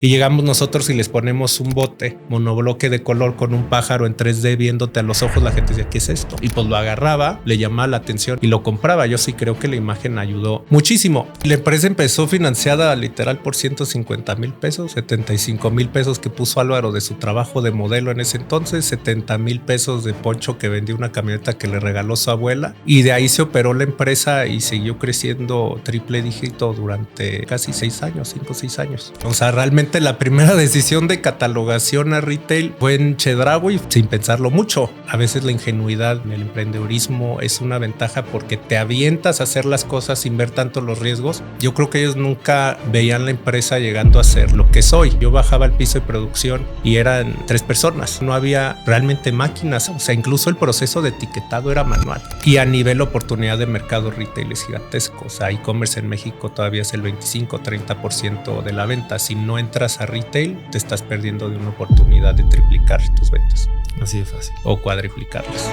Y llegamos nosotros y les ponemos un bote monobloque de color con un pájaro en 3D viéndote a los ojos. La gente decía, ¿qué es esto? Y pues lo agarraba, le llamaba la atención y lo compraba. Yo sí creo que la imagen ayudó muchísimo. La empresa empezó financiada literal por 150,000 pesos, 75,000 pesos que puso Álvaro de su trabajo de modelo en ese entonces, 70,000 pesos de Poncho que vendió una camioneta que le regaló su abuela. Y de ahí se operó la empresa y siguió creciendo triple dígito durante casi 6 años, 5 o 6 años. O sea, realmente la primera decisión de catalogación a retail fue en Chedraui sin pensarlo mucho. A veces la ingenuidad en el emprendedurismo es una ventaja porque te avientas a hacer las cosas sin ver tanto los riesgos. Yo creo que ellos nunca veían la empresa llegando a ser lo que soy. Yo bajaba al piso de producción y eran 3 personas. No había realmente máquinas. O sea, incluso el proceso de etiquetado era manual. Y a nivel oportunidad de mercado retail es gigantesco. O sea, e-commerce en México todavía es el 25-30% de la venta. Si no entras a retail, te estás perdiendo de una oportunidad de triplicar tus ventas. Así de fácil. O cuadriplicarlas.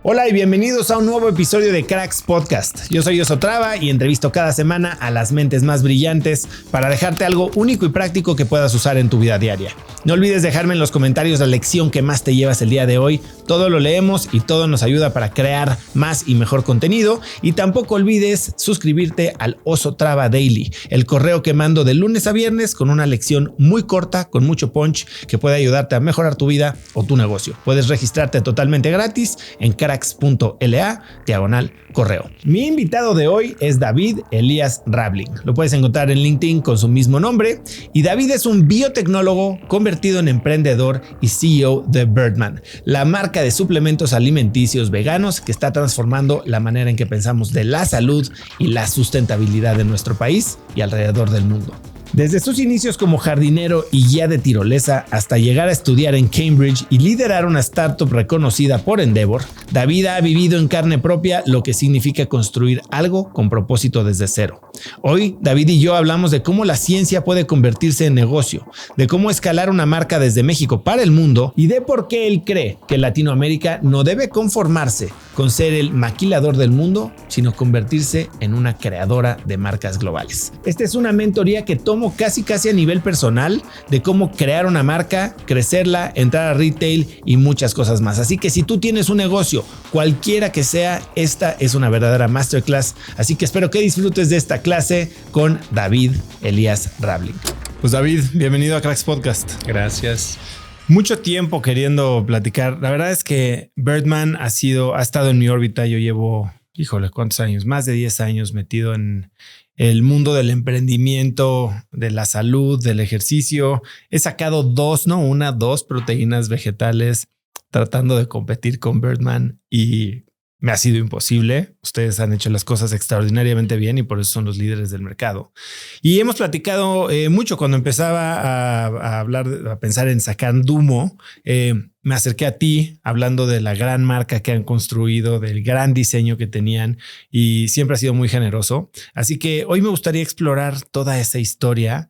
Hola y bienvenidos a un nuevo episodio de Cracks Podcast. Yo soy Oso Traba y entrevisto cada semana a las mentes más brillantes para dejarte algo único y práctico que puedas usar en tu vida diaria. No olvides dejarme en los comentarios la lección que más te llevas el día de hoy. Todo lo leemos y todo nos ayuda para crear más y mejor contenido. Y tampoco olvides suscribirte al Oso Traba Daily, el correo que mando de lunes a viernes con una lección muy corta, con mucho punch, que puede ayudarte a mejorar tu vida o tu negocio. Puedes registrarte totalmente gratis en cracks.la/correo. Mi invitado de hoy es David Elías Rabling. Lo puedes encontrar en LinkedIn con su mismo nombre. Y David es un biotecnólogo convertido en emprendedor y CEO de Birdman, la marca de suplementos alimenticios veganos que está transformando la manera en que pensamos de la salud y la sustentabilidad de nuestro país y alrededor del mundo. Desde sus inicios como jardinero y guía de tirolesa hasta llegar a estudiar en Cambridge y liderar una startup reconocida por Endeavor, David ha vivido en carne propia lo que significa construir algo con propósito desde cero. Hoy, David y yo hablamos de cómo la ciencia puede convertirse en negocio, de cómo escalar una marca desde México para el mundo y de por qué él cree que Latinoamérica no debe conformarse con ser el maquilador del mundo, sino convertirse en una creadora de marcas globales. Esta es una mentoría que tomo casi a nivel personal de cómo crear una marca, crecerla, entrar a retail y muchas cosas más. Así que si tú tienes un negocio, cualquiera que sea, esta es una verdadera masterclass. Así que espero que disfrutes de esta clase con David Elías Rabling. Pues David, bienvenido a Cracks Podcast. Gracias. Mucho tiempo queriendo platicar. La verdad es que Birdman ha estado en mi órbita. Yo llevo, ¿cuántos años? Más de 10 años metido en el mundo del emprendimiento, de la salud, del ejercicio. He sacado dos proteínas vegetales tratando de competir con Birdman y me ha sido imposible. Ustedes han hecho las cosas extraordinariamente bien y por eso son los líderes del mercado. Y hemos platicado mucho cuando empezaba a pensar en sacar Dumo. Me acerqué a ti hablando de la gran marca que han construido, del gran diseño que tenían y siempre has sido muy generoso. Así que hoy me gustaría explorar toda esa historia,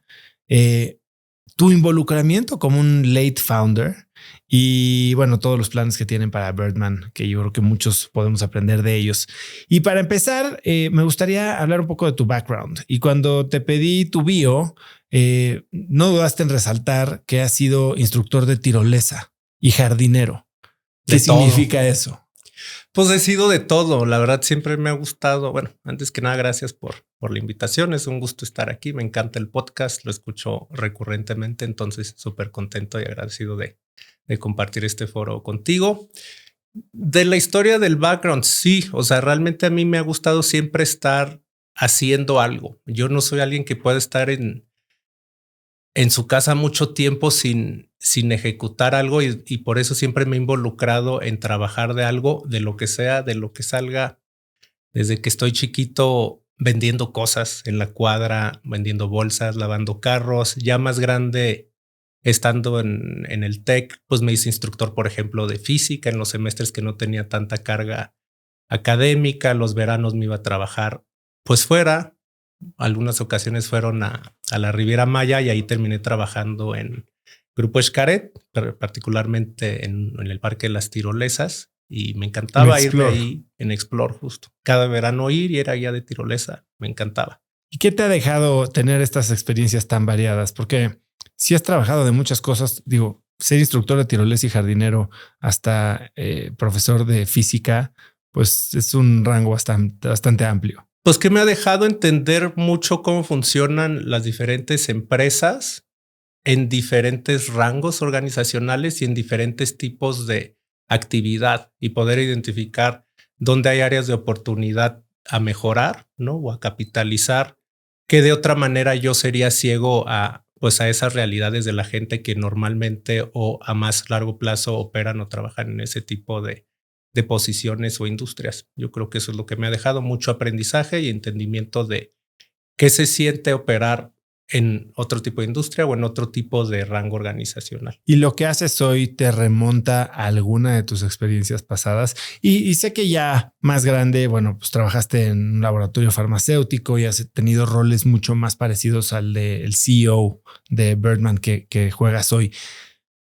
tu involucramiento como un late founder y bueno, todos los planes que tienen para Birdman, que yo creo que muchos podemos aprender de ellos. Y para empezar, me gustaría hablar un poco de tu background. Y cuando te pedí tu bio, no dudaste en resaltar que has sido instructor de tirolesa y jardinero. ¿Qué significa eso? Pues he sido de todo. La verdad siempre me ha gustado. Bueno, antes que nada, gracias por la invitación. Es un gusto estar aquí. Me encanta el podcast. Lo escucho recurrentemente. Entonces súper contento y agradecido de compartir este foro contigo. De la historia del background, sí. O sea, realmente a mí me ha gustado siempre estar haciendo algo. Yo no soy alguien que pueda estar en su casa mucho tiempo sin ejecutar algo y por eso siempre me he involucrado en trabajar de algo, de lo que sea, de lo que salga. Desde que estoy chiquito vendiendo cosas en la cuadra, vendiendo bolsas, lavando carros. Ya más grande, estando en el TEC, pues me hice instructor, por ejemplo, de física en los semestres que no tenía tanta carga académica. Los veranos me iba a trabajar pues fuera. Algunas ocasiones fueron a la Riviera Maya y ahí terminé trabajando en Grupo Xcaret, particularmente en el Parque de las Tirolesas. Y me encantaba irme ahí en Explore justo. Cada verano ir y era guía de tirolesa. Me encantaba. ¿Y qué te ha dejado tener estas experiencias tan variadas? Porque si has trabajado de muchas cosas, digo, ser instructor de tirolesa y jardinero hasta profesor de física, pues es un rango bastante amplio. Pues que me ha dejado entender mucho cómo funcionan las diferentes empresas en diferentes rangos organizacionales y en diferentes tipos de actividad y poder identificar dónde hay áreas de oportunidad a mejorar, ¿no? O a capitalizar, que de otra manera yo sería ciego a esas realidades de la gente que normalmente o a más largo plazo operan o trabajan en ese tipo de posiciones o industrias. Yo creo que eso es lo que me ha dejado mucho aprendizaje y entendimiento de qué se siente operar en otro tipo de industria o en otro tipo de rango organizacional. Y lo que haces hoy te remonta a alguna de tus experiencias pasadas. Y sé que ya más grande, bueno, pues trabajaste en un laboratorio farmacéutico y has tenido roles mucho más parecidos al del CEO de Birdman que juegas hoy.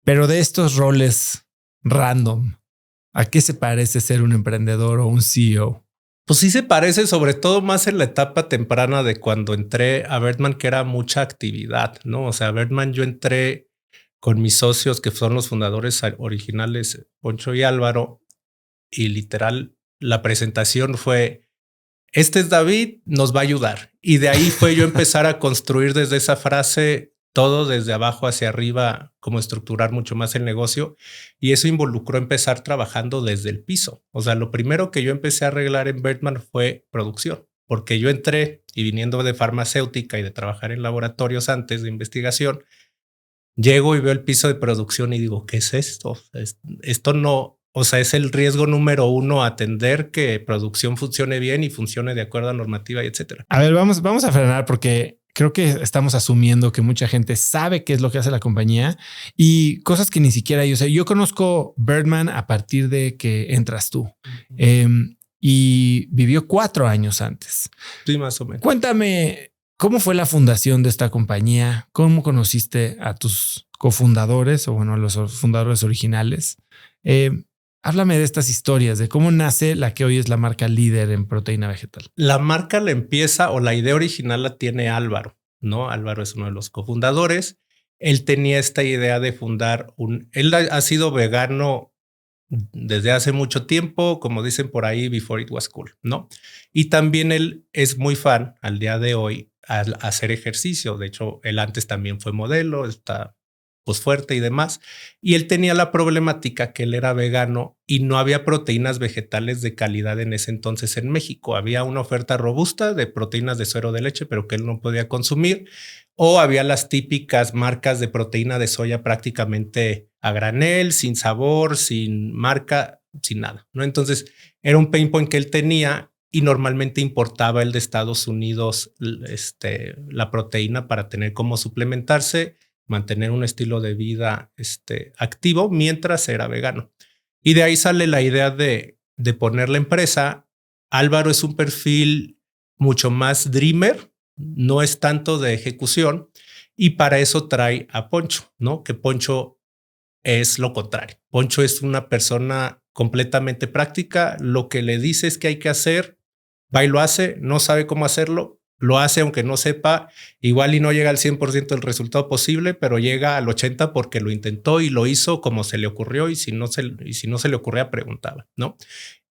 Pero de estos roles random, ¿a qué se parece ser un emprendedor o un CEO? Pues sí se parece, sobre todo más en la etapa temprana de cuando entré a Birdman, que era mucha actividad, ¿no? O sea, a Birdman yo entré con mis socios, que son los fundadores originales, Poncho y Álvaro, y literal la presentación fue, este es David, nos va a ayudar. Y de ahí fue yo empezar a construir desde esa frase todo desde abajo hacia arriba, como estructurar mucho más el negocio. Y eso involucró empezar trabajando desde el piso. O sea, lo primero que yo empecé a arreglar en Birdman fue producción, porque yo entré y viniendo de farmacéutica y de trabajar en laboratorios antes de investigación, llego y veo el piso de producción y digo, ¿qué es esto? Esto no, o sea, es el riesgo número uno, atender que producción funcione bien y funcione de acuerdo a normativa y etcétera. A ver, vamos a frenar porque creo que estamos asumiendo que mucha gente sabe qué es lo que hace la compañía y cosas que ni siquiera yo sé. Yo conozco Birdman a partir de que entras tú y vivió 4 años antes. Sí, más o menos. Cuéntame, ¿cómo fue la fundación de esta compañía? ¿Cómo conociste a tus cofundadores o bueno, a los fundadores originales? Háblame de estas historias, de cómo nace la que hoy es la marca líder en proteína vegetal. La marca la empieza o la idea original la tiene Álvaro, ¿no? Álvaro es uno de los cofundadores. Él tenía esta idea de fundar él ha sido vegano desde hace mucho tiempo, como dicen por ahí, before it was cool, ¿no? Y también él es muy fan al día de hoy al hacer ejercicio. De hecho, él antes también fue modelo, está pues fuerte y demás. Y él tenía la problemática que él era vegano y no había proteínas vegetales de calidad en ese entonces en México. Había una oferta robusta de proteínas de suero de leche, pero que él no podía consumir. O había las típicas marcas de proteína de soya prácticamente a granel, sin sabor, sin marca, sin nada, ¿no? Entonces era un pain point que él tenía y normalmente importaba el de Estados Unidos la proteína para tener cómo suplementarse, mantener un estilo de vida activo mientras era vegano. Y de ahí sale la idea de poner la empresa. Álvaro es un perfil mucho más dreamer, no es tanto de ejecución y para eso trae a Poncho, ¿no? Que Poncho es lo contrario. Poncho es una persona completamente práctica. Lo que le dices que hay que hacer, va y lo hace, no sabe cómo hacerlo, lo hace aunque no sepa, igual y no llega al 100% del resultado posible, pero llega al 80% porque lo intentó y lo hizo como se le ocurrió y si no se le ocurría preguntaba, ¿no?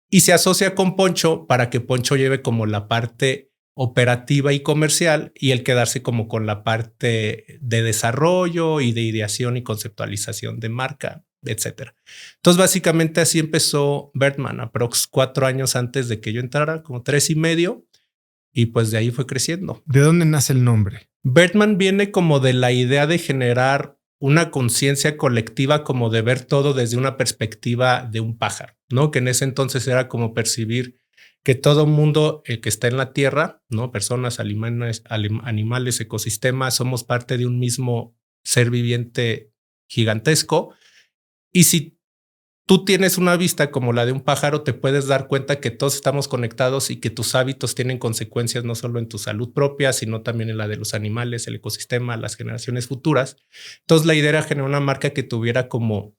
Y se asocia con Poncho para que Poncho lleve como la parte operativa y comercial y el quedarse como con la parte de desarrollo y de ideación y conceptualización de marca, etcétera. Entonces, básicamente así empezó Birdman, aprox 4 años antes de que yo entrara, como 3 y medio. Y pues de ahí fue creciendo. ¿De dónde nace el nombre? Birdman viene como de la idea de generar una conciencia colectiva, como de ver todo desde una perspectiva de un pájaro, ¿no? Que en ese entonces era como percibir que todo mundo que está en la tierra, ¿no? Personas, animales, ecosistemas, somos parte de un mismo ser viviente gigantesco. Y si tú tienes una vista como la de un pájaro, te puedes dar cuenta que todos estamos conectados y que tus hábitos tienen consecuencias no solo en tu salud propia, sino también en la de los animales, el ecosistema, las generaciones futuras. Entonces la idea era generar una marca que tuviera como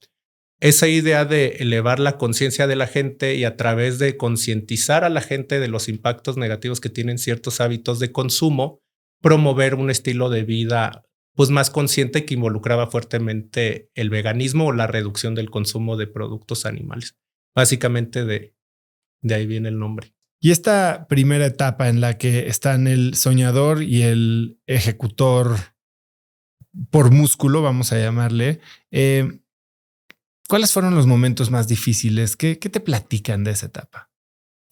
esa idea de elevar la conciencia de la gente y a través de concientizar a la gente de los impactos negativos que tienen ciertos hábitos de consumo, promover un estilo de vida pues más consciente que involucraba fuertemente el veganismo o la reducción del consumo de productos animales. Básicamente de ahí viene el nombre. Y esta primera etapa en la que están el soñador y el ejecutor por músculo, vamos a llamarle, ¿cuáles fueron los momentos más difíciles? ¿Qué te platican de esa etapa?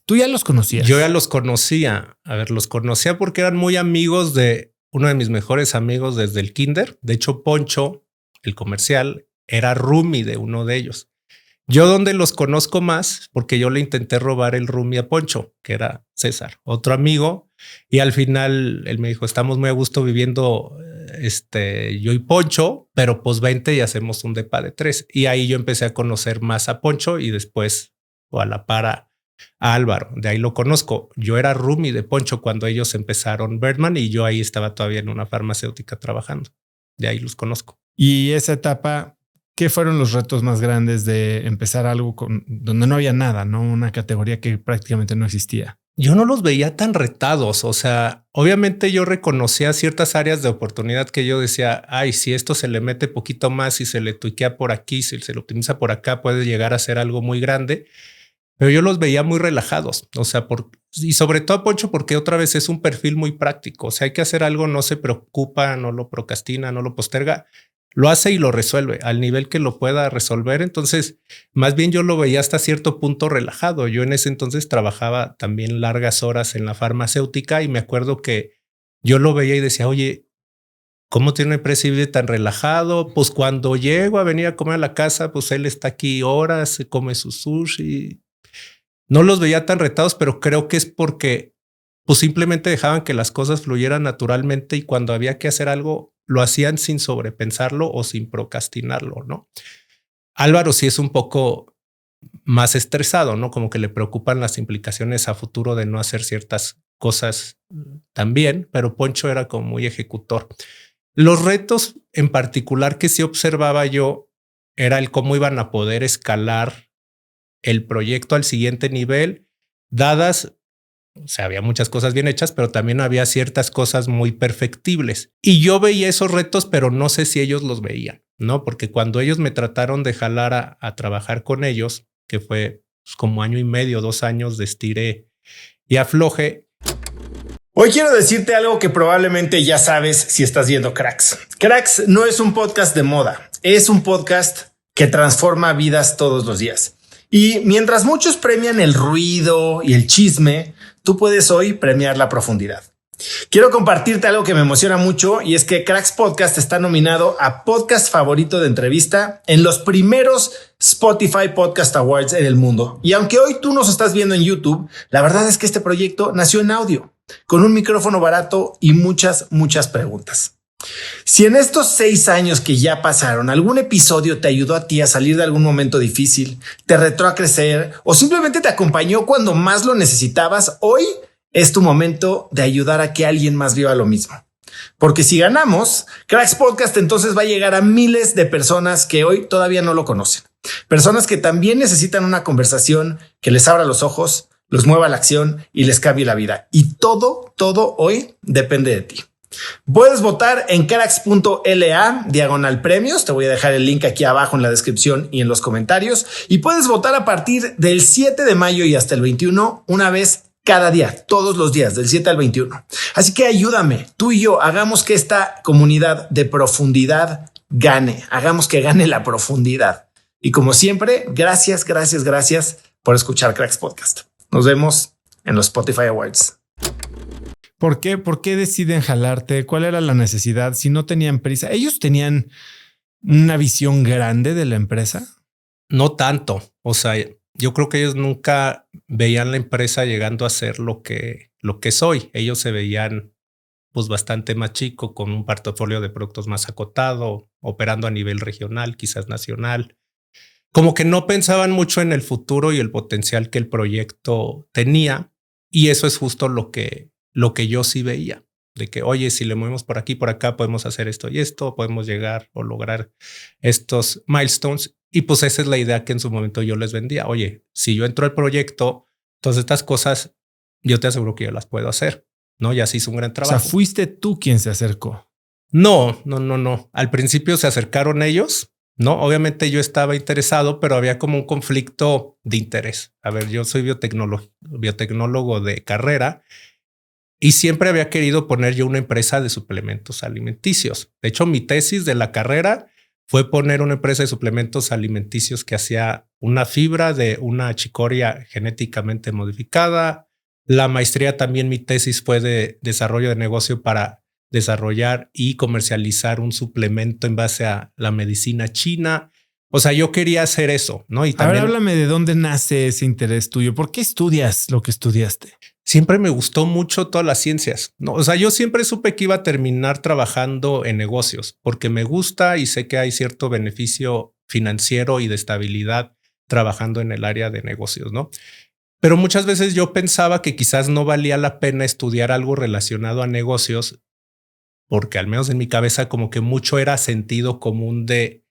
¿Tú ya los conocías? Yo ya los conocía. A ver, los conocía porque eran muy amigos de uno de mis mejores amigos desde el kinder. De hecho, Poncho, el comercial, era roomie de uno de ellos. Yo donde los conozco más, porque yo le intenté robar el roomie a Poncho, que era César, otro amigo, y al final él me dijo, estamos muy a gusto viviendo yo y Poncho, pero pues vente y hacemos un depa de 3. Y ahí yo empecé a conocer más a Poncho y después o a la par a Álvaro. De ahí lo conozco. Yo era roomie de Poncho cuando ellos empezaron Birdman y yo ahí estaba todavía en una farmacéutica trabajando. De ahí los conozco. Y esa etapa, ¿qué fueron los retos más grandes de empezar algo donde no había nada, ¿no? Una categoría que prácticamente no existía. Yo no los veía tan retados. O sea, obviamente yo reconocía ciertas áreas de oportunidad que yo decía, ay, si esto se le mete poquito más y se le tuiquea por aquí, si se le optimiza por acá, puede llegar a ser algo muy grande. Pero yo los veía muy relajados. O sea, y sobre todo a Poncho, porque otra vez es un perfil muy práctico. O sea, hay que hacer algo, no se preocupa, no lo procrastina, no lo posterga. Lo hace y lo resuelve al nivel que lo pueda resolver. Entonces, más bien yo lo veía hasta cierto punto relajado. Yo en ese entonces trabajaba también largas horas en la farmacéutica y me acuerdo que yo lo veía y decía, oye, ¿cómo tiene una empresa y vive tan relajado? Pues cuando llego a venir a comer a la casa, pues él está aquí horas, se come su sushi. No los veía tan retados, pero creo que es porque pues simplemente dejaban que las cosas fluyeran naturalmente y cuando había que hacer algo, lo hacían sin sobrepensarlo o sin procrastinarlo, ¿no? Álvaro sí es un poco más estresado, ¿no? Como que le preocupan las implicaciones a futuro de no hacer ciertas cosas también, pero Poncho era como muy ejecutor. Los retos en particular que sí observaba yo era el cómo iban a poder escalar el proyecto al siguiente nivel, dadas, o sea, había muchas cosas bien hechas, pero también había ciertas cosas muy perfectibles. Y yo veía esos retos, pero no sé si ellos los veían, ¿no? Porque cuando ellos me trataron de jalar a trabajar con ellos, que fue pues, como 1.5 años, 2 años de estire y afloje. Hoy quiero decirte algo que probablemente ya sabes si estás viendo Cracks. Cracks no es un podcast de moda, es un podcast que transforma vidas todos los días. Y mientras muchos premian el ruido y el chisme, tú puedes hoy premiar la profundidad. Quiero compartirte algo que me emociona mucho y es que Cracks Podcast está nominado a Podcast Favorito de Entrevista en los primeros Spotify Podcast Awards en el mundo. Y aunque hoy tú nos estás viendo en YouTube, la verdad es que este proyecto nació en audio, con un micrófono barato y muchas preguntas. Si en estos 6 años que ya pasaron, algún episodio te ayudó a ti a salir de algún momento difícil, te retó a crecer o simplemente te acompañó cuando más lo necesitabas, hoy es tu momento de ayudar a que alguien más viva lo mismo. Porque si ganamos, Cracks Podcast entonces va a llegar a miles de personas que hoy todavía no lo conocen. Personas que también necesitan una conversación que les abra los ojos, los mueva a la acción y les cambie la vida. Y todo hoy depende de ti. Puedes votar en cracks.la/premios. Te voy a dejar el link aquí abajo en la descripción y en los comentarios. Y puedes votar a partir del 7 de mayo y hasta el 21, una vez cada día, todos los días, del 7 al 21. Así que ayúdame, tú y yo, hagamos que esta comunidad de profundidad gane. Hagamos que gane la profundidad. Y como siempre, gracias por escuchar Cracks Podcast. Nos vemos en los Spotify Awards. ¿Por qué deciden jalarte? ¿Cuál era la necesidad? Si no tenían prisa, ¿ellos tenían una visión grande de la empresa? No tanto. O sea, yo creo que ellos nunca veían la empresa llegando a ser lo que es hoy. Ellos se veían pues bastante más chico, con un portafolio de productos más acotado, operando a nivel regional, quizás nacional. Como que no pensaban mucho en el futuro y el potencial que el proyecto tenía. Y eso es justo lo que yo sí veía, de que, oye, si le movemos por aquí, por acá, podemos hacer esto y esto, podemos llegar o lograr estos milestones. Y pues esa es la idea que en su momento yo les vendía. Oye, si yo entro al proyecto, todas estas cosas, yo te aseguro que yo las puedo hacer, ¿no? Y así hizo un gran O trabajo. sea, fuiste tú quien se acercó. No. Al principio se acercaron ellos, ¿no? Obviamente yo estaba interesado, pero había como un conflicto de interés. A ver, yo soy biotecnólogo de carrera y siempre había querido poner yo una empresa de suplementos alimenticios. De hecho, mi tesis de la carrera fue poner una empresa de suplementos alimenticios que hacía una fibra de una chicoria genéticamente modificada. La maestría también, mi tesis fue de desarrollo de negocio para desarrollar y comercializar un suplemento en base a la medicina china. O sea, yo quería hacer eso, ¿no? Y también ahora háblame de dónde nace ese interés tuyo. ¿Por qué estudias lo que estudiaste? siempre me gustó mucho todas las ciencias, ¿no? O sea, yo siempre supe que iba a terminar trabajando en negocios porque me gusta y sé que hay cierto beneficio financiero y de estabilidad trabajando en el área de negocios, ¿no? Pero muchas veces yo pensaba que quizás no valía la pena estudiar algo relacionado a negocios porque al menos en mi cabeza como que mucho era sentido común de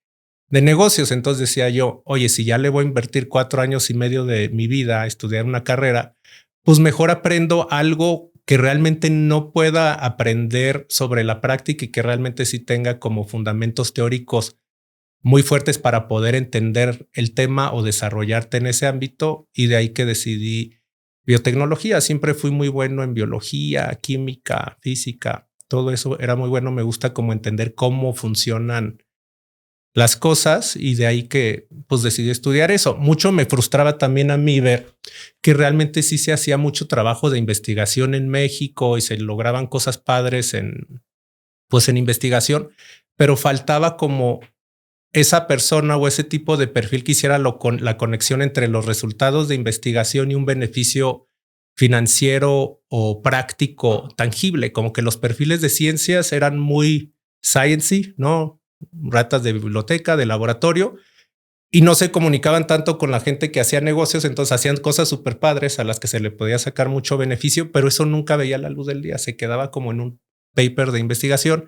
negocios. Entonces decía yo, oye, si ya le voy a invertir 4 años y medio de mi vida a estudiar una carrera, pues mejor aprendo algo que realmente no pueda aprender sobre la práctica y que realmente sí tenga como fundamentos teóricos muy fuertes para poder entender el tema o desarrollarte en ese ámbito. Y de ahí que decidí biotecnología. Siempre fui muy bueno en biología, química, física. Todo eso era muy bueno. Me gusta como entender cómo funcionan las cosas y de ahí que pues decidí estudiar eso. Mucho me frustraba también a mí ver que realmente sí se hacía mucho trabajo de investigación en México y se lograban cosas padres en investigación, pero faltaba como esa persona o ese tipo de perfil que hiciera la conexión entre los resultados de investigación y un beneficio financiero o práctico tangible, como que los perfiles de ciencias eran muy sciencey, ¿no? Ratas de biblioteca, de laboratorio, y no se comunicaban tanto con la gente que hacía negocios, entonces hacían cosas súper padres a las que se le podía sacar mucho beneficio, pero eso nunca veía la luz del día, se quedaba como en un paper de investigación.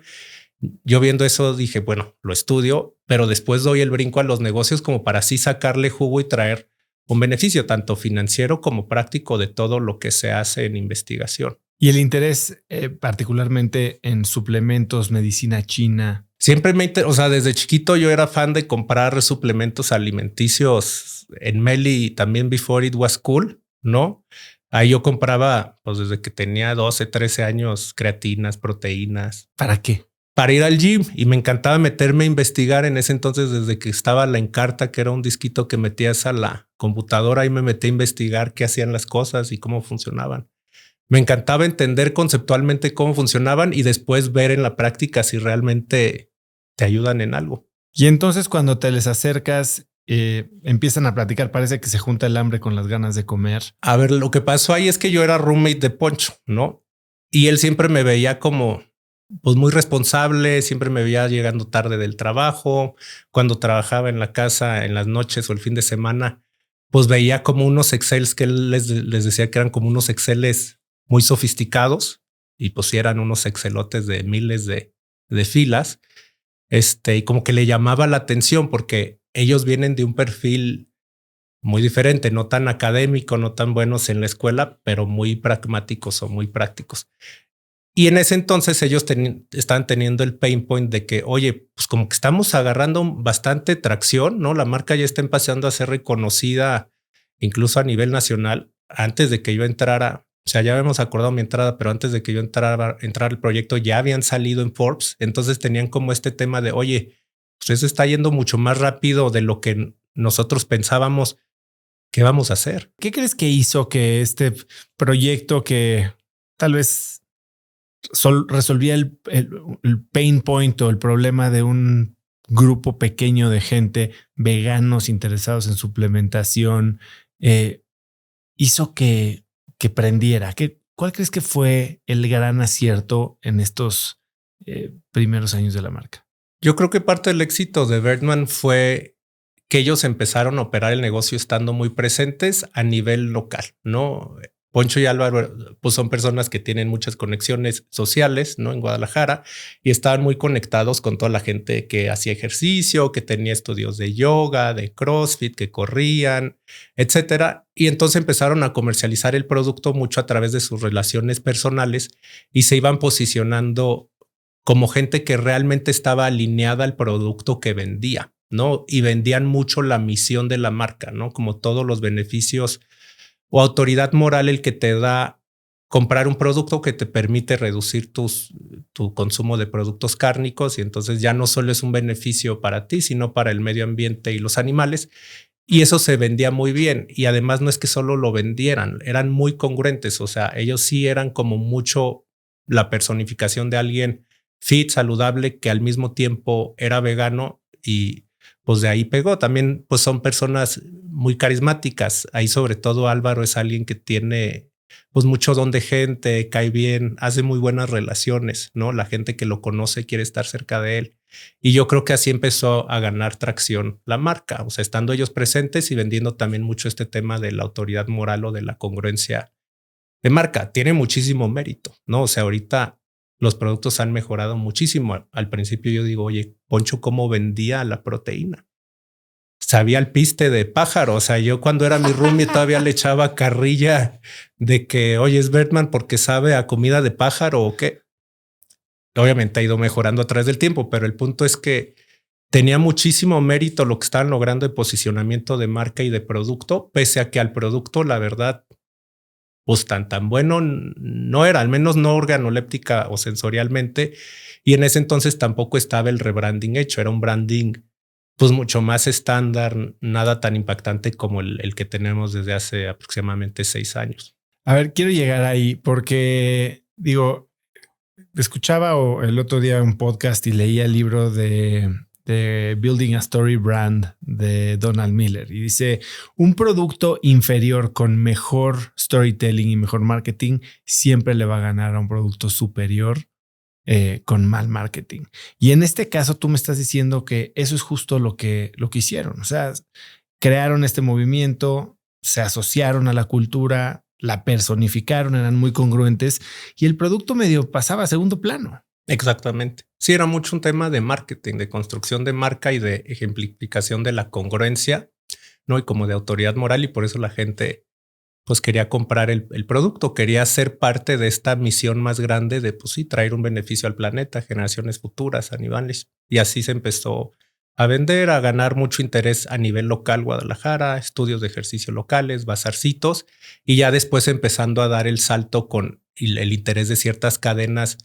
Yo viendo eso dije, bueno, lo estudio, pero después doy el brinco a los negocios como para así sacarle jugo y traer un beneficio tanto financiero como práctico de todo lo que se hace en investigación. Y el interés particularmente en suplementos, medicina china. Siempre o sea, desde chiquito yo era fan de comprar suplementos alimenticios en Meli y también before it was cool, ¿no? Ahí yo compraba, pues desde que tenía 12, 13 años, creatinas, proteínas. ¿Para qué? Para ir al gym y me encantaba meterme a investigar en ese entonces desde que estaba la Encarta, que era un disquito que metías a la computadora y me metí a investigar qué hacían las cosas y cómo funcionaban. Me encantaba entender conceptualmente cómo funcionaban y después ver en la práctica si realmente te ayudan en algo. Y entonces cuando te les acercas, empiezan a platicar, parece que se junta el hambre con las ganas de comer. A ver, lo que pasó ahí es que yo era roommate de Poncho, ¿no? Y él siempre me veía como pues muy responsable, siempre me veía llegando tarde del trabajo. Cuando trabajaba en la casa en las noches o el fin de semana, pues veía como unos Excels que él les decía que eran como unos Exceles muy sofisticados y pues eran unos Excelotes de miles de filas. Y como que le llamaba la atención porque ellos vienen de un perfil muy diferente, no tan académico, no tan buenos en la escuela, pero muy pragmáticos o muy prácticos. Y en ese entonces ellos estaban teniendo el pain point de que, oye, pues como que estamos agarrando bastante tracción, ¿no? La marca ya está empezando a ser reconocida incluso a nivel nacional. Antes de que yo entrara, o sea, ya habíamos acordado mi entrada, pero antes de que yo entrara al proyecto ya habían salido en Forbes. Entonces tenían como este tema de, oye, pues eso está yendo mucho más rápido de lo que nosotros pensábamos. ¿Qué vamos a hacer? ¿Qué crees que hizo que este proyecto que tal vez resolvía el pain point o el problema de un grupo pequeño de gente, veganos interesados en suplementación, hizo que prendiera? ¿Cuál crees que fue el gran acierto en estos primeros años de la marca? Yo creo que parte del éxito de Birdman fue que ellos empezaron a operar el negocio estando muy presentes a nivel local, ¿no? Poncho y Álvaro, pues son personas que tienen muchas conexiones sociales, ¿no? En Guadalajara, y estaban muy conectados con toda la gente que hacía ejercicio, que tenía estudios de yoga, de CrossFit, que corrían, etcétera. Y entonces empezaron a comercializar el producto mucho a través de sus relaciones personales y se iban posicionando como gente que realmente estaba alineada al producto que vendía, ¿no? Y vendían mucho la misión de la marca, ¿no? Como todos los beneficios o autoridad moral el que te da comprar un producto que te permite reducir tu consumo de productos cárnicos, y entonces ya no solo es un beneficio para ti, sino para el medio ambiente y los animales. Y eso se vendía muy bien. Y además no es que solo lo vendieran, eran muy congruentes. O sea, ellos sí eran como mucho la personificación de alguien fit, saludable, que al mismo tiempo era vegano, y pues de ahí pegó. También pues son personas muy carismáticas. Ahí sobre todo Álvaro es alguien que tiene pues mucho don de gente, cae bien, hace muy buenas relaciones, ¿no? La gente que lo conoce quiere estar cerca de él. Y yo creo que así empezó a ganar tracción la marca, o sea, estando ellos presentes y vendiendo también mucho este tema de la autoridad moral o de la congruencia de marca. Tiene muchísimo mérito, ¿no? O sea, ahorita los productos han mejorado muchísimo. Al principio yo digo, oye, Poncho, ¿cómo vendía la proteína? Sabía el piste de pájaro. O sea, yo cuando era mi roomie todavía le echaba carrilla de que, oye, es Bertman porque sabe a comida de pájaro o qué. Obviamente ha ido mejorando a través del tiempo, pero el punto es que tenía muchísimo mérito lo que estaban logrando de posicionamiento de marca y de producto, pese a que al producto, la verdad, pues tan bueno no era, al menos no organoléptica o sensorialmente. Y en ese entonces tampoco estaba el rebranding hecho, era un branding pues mucho más estándar, nada tan impactante como el que tenemos desde hace aproximadamente 6 años. A ver, quiero llegar ahí porque digo, escuchaba el otro día un podcast y leía el libro de Building a Story Brand de Donald Miller y dice un producto inferior con mejor storytelling y mejor marketing siempre le va a ganar a un producto superior con mal marketing. Y en este caso tú me estás diciendo que eso es justo lo que hicieron. O sea, crearon este movimiento, se asociaron a la cultura, la personificaron, eran muy congruentes y el producto medio pasaba a segundo plano. Exactamente. Sí, era mucho un tema de marketing, de construcción de marca y de ejemplificación de la congruencia, ¿no? Y como de autoridad moral, y por eso la gente pues quería comprar el producto, quería ser parte de esta misión más grande de, pues sí, traer un beneficio al planeta, generaciones futuras, animales. Y así se empezó a vender, a ganar mucho interés a nivel local, Guadalajara, estudios de ejercicio locales, bazarcitos, y ya después empezando a dar el salto con el interés de ciertas cadenas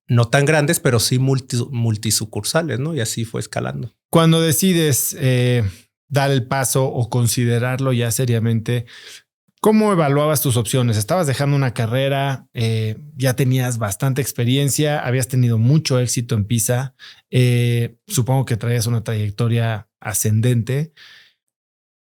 no tan grandes, pero sí multisucursales, ¿no? Y así fue escalando. Cuando decides dar el paso o considerarlo ya seriamente, ¿cómo evaluabas tus opciones? Estabas dejando una carrera, ya tenías bastante experiencia, habías tenido mucho éxito en Pisa, supongo que traías una trayectoria ascendente.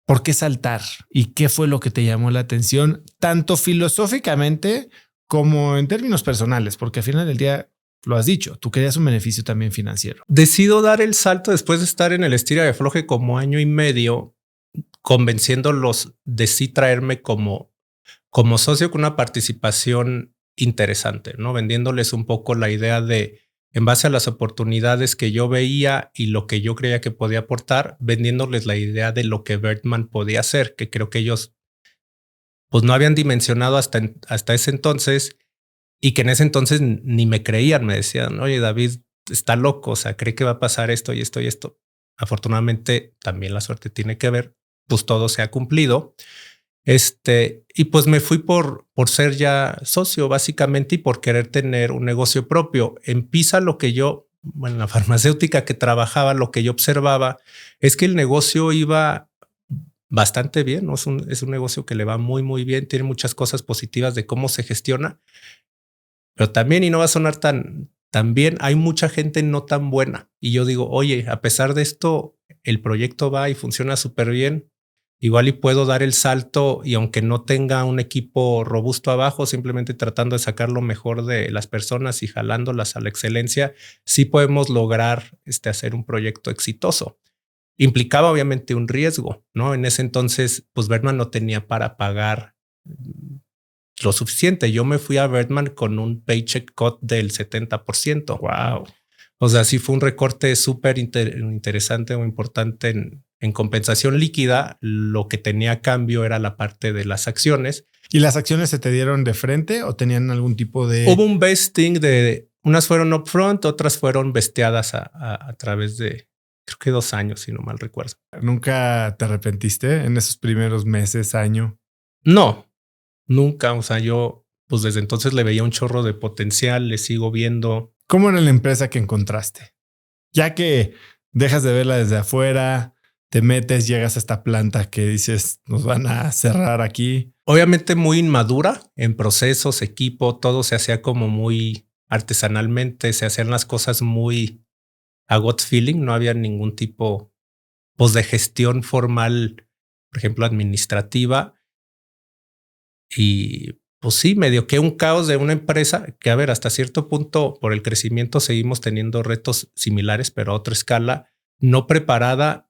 ¿Por qué saltar? ¿Y qué fue lo que te llamó la atención, tanto filosóficamente como en términos personales? Porque al final del día, lo has dicho, tú querías un beneficio también financiero. Decido dar el salto después de estar en el estira y afloje como año y medio, convenciéndolos de sí traerme como socio con una participación interesante, ¿no? Vendiéndoles un poco la idea de, en base a las oportunidades que yo veía y lo que yo creía que podía aportar, vendiéndoles la idea de lo que Bertman podía hacer, que creo que ellos pues no habían dimensionado hasta ese entonces, y que en ese entonces ni me creían. Me decían, oye, David está loco, o sea, cree que va a pasar esto y esto y esto. Afortunadamente también la suerte tiene que ver, pues todo se ha cumplido. Y pues me fui por ser ya socio básicamente y por querer tener un negocio propio. En Pisa en la farmacéutica que trabajaba, lo que yo observaba es que el negocio iba bastante bien, ¿no? Es un negocio que le va muy, muy bien, tiene muchas cosas positivas de cómo se gestiona, pero también, y no va a sonar tan bien, hay mucha gente no tan buena. Y yo digo, oye, a pesar de esto, el proyecto va y funciona súper bien. Igual y puedo dar el salto y aunque no tenga un equipo robusto abajo, simplemente tratando de sacar lo mejor de las personas y jalándolas a la excelencia, sí podemos lograr hacer un proyecto exitoso. Implicaba obviamente un riesgo, ¿no? En ese entonces, pues Bertman no tenía para pagar lo suficiente. Yo me fui a Bertman con un paycheck cut del 70%. Wow. O sea, sí fue un recorte súper interesante o importante en compensación líquida. Lo que tenía a cambio era la parte de las acciones. ¿Y las acciones se te dieron de frente o tenían algún tipo de...? Hubo un vesting de... Unas fueron upfront, otras fueron vesteadas a través de, creo que 2 años, si no mal recuerdo. ¿Nunca te arrepentiste en esos primeros meses, año? No, nunca. O sea, yo pues desde entonces le veía un chorro de potencial, le sigo viendo. ¿Cómo era la empresa que encontraste? Ya que dejas de verla desde afuera, te metes, llegas a esta planta que dices, nos van a cerrar aquí. Obviamente muy inmadura en procesos, equipo, todo se hacía como muy artesanalmente, se hacían las cosas muy a gut feeling, no había ningún tipo pues, de gestión formal, por ejemplo, administrativa. Y pues sí, medio que un caos de una empresa que, a ver, hasta cierto punto por el crecimiento seguimos teniendo retos similares, pero a otra escala, no preparada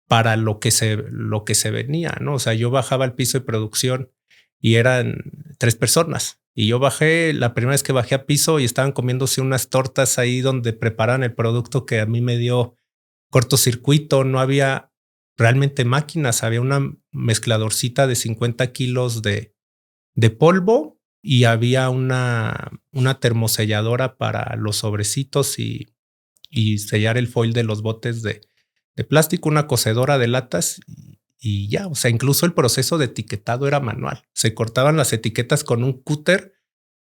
para lo que se venía, ¿no? O sea, yo bajaba al piso de producción y eran 3 personas. Y yo bajé, la primera vez que bajé a piso y estaban comiéndose unas tortas ahí donde preparan el producto que a mí me dio cortocircuito. No había realmente máquinas, había una mezcladorcita de 50 kilos de polvo y había una termoselladora para los sobrecitos y sellar el foil de los botes de plástico, una cocedora de latas y ya. O sea, incluso el proceso de etiquetado era manual. Se cortaban las etiquetas con un cúter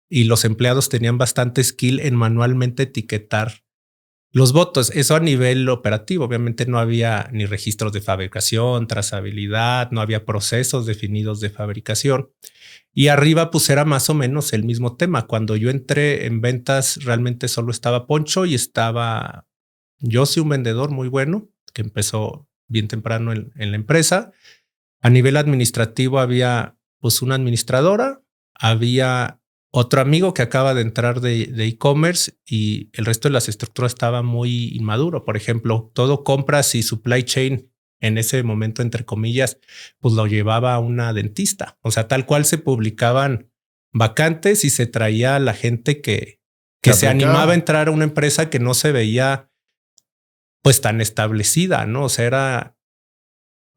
y los empleados tenían bastante skill en manualmente etiquetar los botes. Eso a nivel operativo. Obviamente no había ni registros de fabricación, trazabilidad, no había procesos definidos de fabricación. Y arriba pues era más o menos el mismo tema. Cuando yo entré en ventas realmente solo estaba Poncho y estaba yo, sí, un vendedor muy bueno que empezó bien temprano en la empresa. A nivel administrativo había pues una administradora, había otro amigo que acaba de entrar de e-commerce y el resto de las estructuras estaba muy inmaduro. Por ejemplo, todo compras y supply chain en ese momento, entre comillas, pues lo llevaba a una dentista. O sea, tal cual se publicaban vacantes y se traía a la gente que se animaba a entrar a una empresa que no se veía pues tan establecida, ¿no? O sea,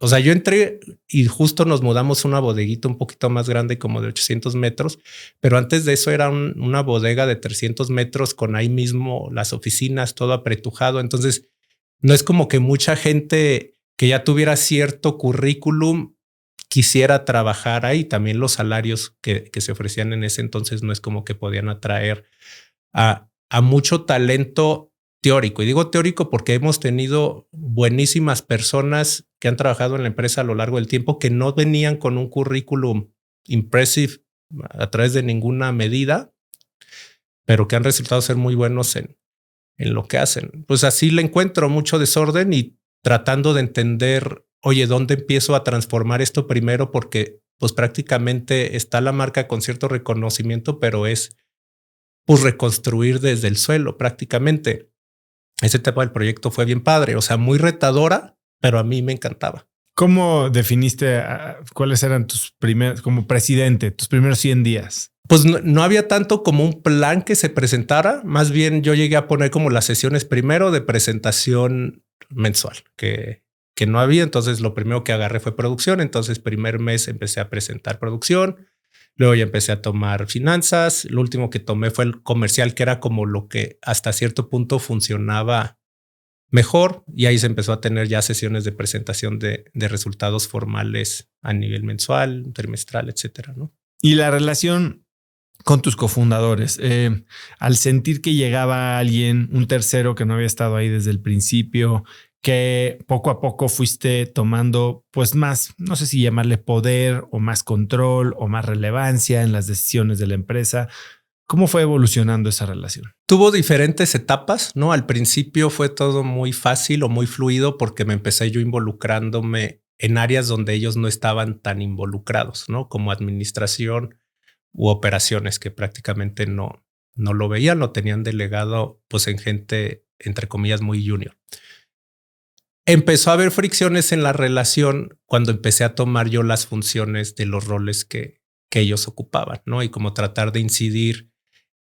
yo entré y justo nos mudamos a una bodeguita un poquito más grande, como de 800 metros, pero antes de eso era una bodega de 300 metros con ahí mismo las oficinas, todo apretujado. Entonces, no es como que mucha gente que ya tuviera cierto currículum quisiera trabajar ahí. También los salarios que se ofrecían en ese entonces no es como que podían atraer a mucho talento teórico. Y digo teórico porque hemos tenido buenísimas personas que han trabajado en la empresa a lo largo del tiempo que no venían con un currículum impressive a través de ninguna medida, pero que han resultado ser muy buenos en lo que hacen. Pues así le encuentro mucho desorden y tratando de entender, oye, ¿dónde empiezo a transformar esto primero? Porque pues prácticamente está la marca con cierto reconocimiento, pero es pues reconstruir desde el suelo prácticamente. Ese tema del proyecto fue bien padre, o sea, muy retadora, pero a mí me encantaba. ¿Cómo definiste cuáles eran tus primeros, como presidente, tus primeros 100 días? Pues no había tanto como un plan que se presentara. Más bien yo llegué a poner como las sesiones primero de presentación mensual, que no había. Entonces lo primero que agarré fue producción. Entonces primer mes empecé a presentar producción. Luego ya empecé a tomar finanzas. Lo último que tomé fue el comercial, que era como lo que hasta cierto punto funcionaba mejor. Y ahí se empezó a tener ya sesiones de presentación de resultados formales a nivel mensual, trimestral, etcétera, ¿no? Y la relación con tus cofundadores, al sentir que llegaba alguien, un tercero que no había estado ahí desde el principio, que poco a poco fuiste tomando pues más, no sé si llamarle poder o más control o más relevancia en las decisiones de la empresa. ¿Cómo fue evolucionando esa relación? Tuvo diferentes etapas, ¿no? Al principio fue todo muy fácil o muy fluido porque me empecé yo involucrándome en áreas donde ellos no estaban tan involucrados, ¿no? Como administración u operaciones, que prácticamente no lo veían, lo tenían delegado pues en gente, entre comillas, muy junior. Empezó a haber fricciones en la relación cuando empecé a tomar yo las funciones de los roles que que ellos ocupaban, ¿no? Y como tratar de incidir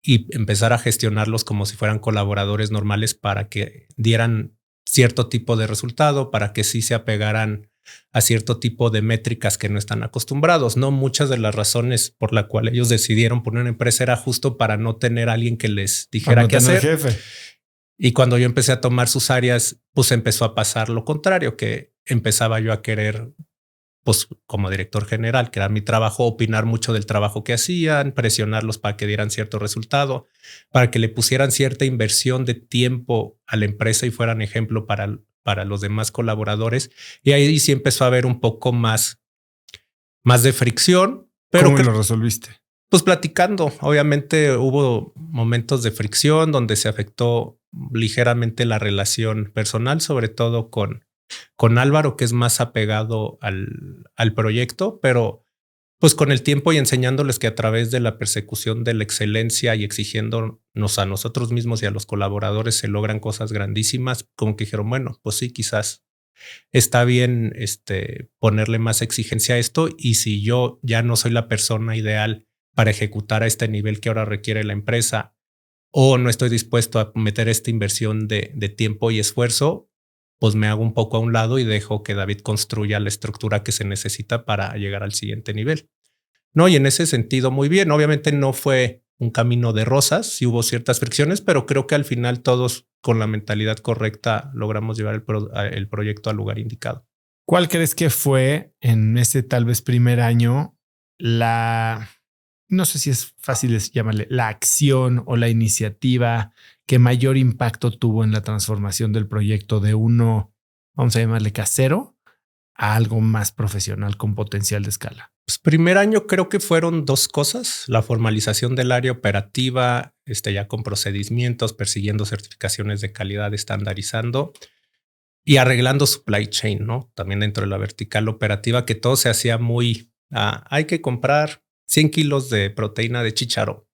y empezar a gestionarlos como si fueran colaboradores normales para que dieran cierto tipo de resultado, para que sí se apegaran a cierto tipo de métricas que no están acostumbrados, ¿no? Muchas de las razones por la cual ellos decidieron poner una empresa era justo para no tener a alguien que les dijera qué hacer. Jefe. Y cuando yo empecé a tomar sus áreas, pues empezó a pasar lo contrario, que empezaba yo a querer, pues como director general, que era mi trabajo, opinar mucho del trabajo que hacían, presionarlos para que dieran cierto resultado, para que le pusieran cierta inversión de tiempo a la empresa y fueran ejemplo para los demás colaboradores. Y ahí sí empezó a haber un poco más de fricción. Pero ¿cómo lo resolviste? Pues platicando. Obviamente hubo momentos de fricción donde se afectó ligeramente la relación personal, sobre todo con Álvaro, que es más apegado al proyecto, pero pues con el tiempo y enseñándoles que a través de la persecución de la excelencia y exigiéndonos a nosotros mismos y a los colaboradores se logran cosas grandísimas, como que dijeron, bueno, pues sí, quizás está bien ponerle más exigencia a esto, y si yo ya no soy la persona ideal para ejecutar a este nivel que ahora requiere la empresa, o no estoy dispuesto a meter esta inversión de tiempo y esfuerzo, pues me hago un poco a un lado y dejo que David construya la estructura que se necesita para llegar al siguiente nivel. No, y en ese sentido, muy bien. Obviamente no fue un camino de rosas, sí hubo ciertas fricciones, pero creo que al final todos con la mentalidad correcta logramos llevar el proyecto al lugar indicado. ¿Cuál crees que fue en ese tal vez primer año no sé si es fácil llamarle, la acción o la iniciativa que mayor impacto tuvo en la transformación del proyecto de uno, vamos a llamarle casero, a algo más profesional con potencial de escala? Pues primer año creo que fueron dos cosas: la formalización del área operativa, ya con procedimientos, persiguiendo certificaciones de calidad, estandarizando y arreglando supply chain, ¿no? También dentro de la vertical operativa, que todo se hacía muy, hay que comprar 100 kilos de proteína de chícharo.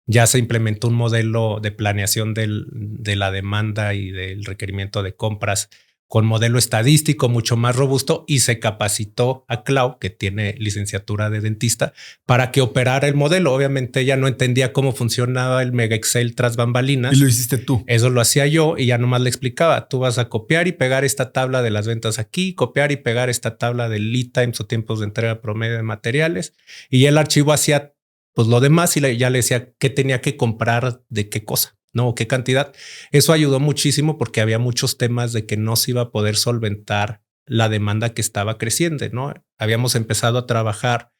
Ya se implementó un modelo de planeación de la demanda y del requerimiento de compras con modelo estadístico mucho más robusto, y se capacitó a Clau, que tiene licenciatura de dentista, para que operara el modelo. Obviamente ella no entendía cómo funcionaba el mega Excel tras bambalinas. Y lo hiciste tú. Eso lo hacía yo y ya nomás le explicaba: tú vas a copiar y pegar esta tabla de las ventas aquí, copiar y pegar esta tabla de lead times o tiempos de entrega promedio de materiales, y el archivo hacía pues lo demás, y ya le decía qué tenía que comprar de qué cosa, ¿no? ¿Qué cantidad? Eso ayudó muchísimo porque había muchos temas de que no se iba a poder solventar la demanda que estaba creciendo, ¿no? Habíamos empezado a trabajar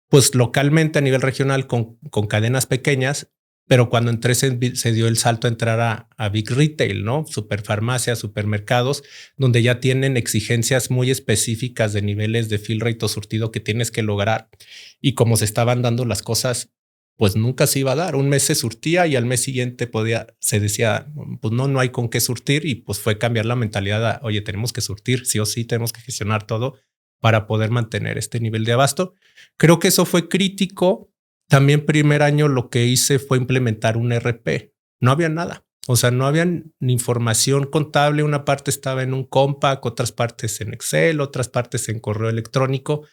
pues localmente a nivel regional con cadenas pequeñas, pero cuando entré se dio el salto a entrar a Big Retail, ¿no? Superfarmacias, supermercados, donde ya tienen exigencias muy específicas de niveles de fill rate o surtido que tienes que lograr. Y como se estaban dando las cosas, pues nunca se iba a dar. Un mes se surtía y al mes siguiente se decía, pues no hay con qué surtir, y pues fue cambiar la mentalidad a, oye, tenemos que surtir, sí o sí, tenemos que gestionar todo para poder mantener este nivel de abasto. Creo que eso fue crítico. También primer año lo que hice fue implementar un ERP. No había nada. O sea, no había ni información contable. Una parte estaba en un Compaq, otras partes en Excel, otras partes en correo electrónico.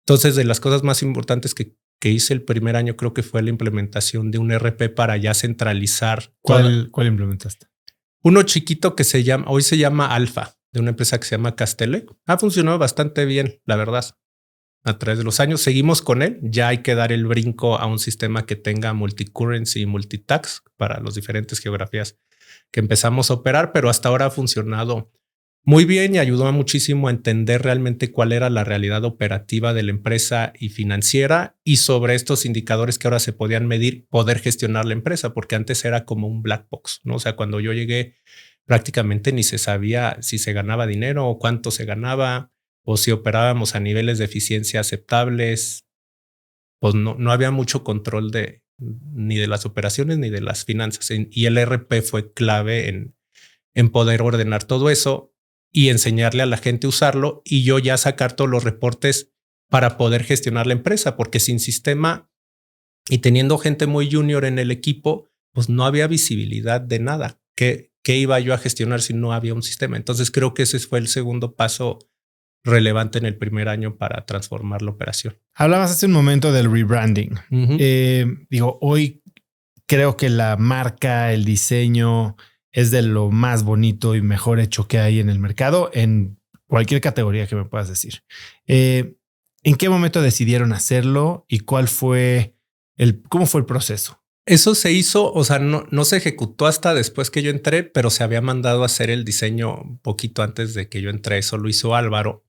Entonces, de las cosas más importantes que hice el primer año, creo que fue la implementación de un ERP para ya centralizar. ¿Cuál implementaste? Uno chiquito que hoy se llama Alfa, de una empresa que se llama Castele. Ha funcionado bastante bien, la verdad. A través de los años seguimos con él. Ya hay que dar el brinco a un sistema que tenga multicurrency y multitax para las diferentes geografías que empezamos a operar, pero hasta ahora ha funcionado muy bien y ayudó muchísimo a entender realmente cuál era la realidad operativa de la empresa y financiera, y sobre estos indicadores que ahora se podían medir, poder gestionar la empresa, porque antes era como un black box, ¿no? O sea, cuando yo llegué prácticamente ni se sabía si se ganaba dinero o cuánto se ganaba, o si operábamos a niveles de eficiencia aceptables. Pues no había mucho control ni de las operaciones ni de las finanzas. Y el ERP fue clave en poder ordenar todo eso y enseñarle a la gente a usarlo, y yo ya sacar todos los reportes para poder gestionar la empresa, porque sin sistema y teniendo gente muy junior en el equipo, pues no había visibilidad de nada. ¿Qué iba yo a gestionar si no había un sistema? Entonces creo que ese fue el segundo paso relevante en el primer año para transformar la operación. Hablabas hace un momento del rebranding. Hoy creo que la marca, el diseño es de lo más bonito y mejor hecho que hay en el mercado en cualquier categoría que me puedas decir. ¿En qué momento decidieron hacerlo y cómo fue el proceso? Eso se hizo, o sea, no se ejecutó hasta después que yo entré, pero se había mandado a hacer el diseño un poquito antes de que yo entré. Eso lo hizo Álvaro.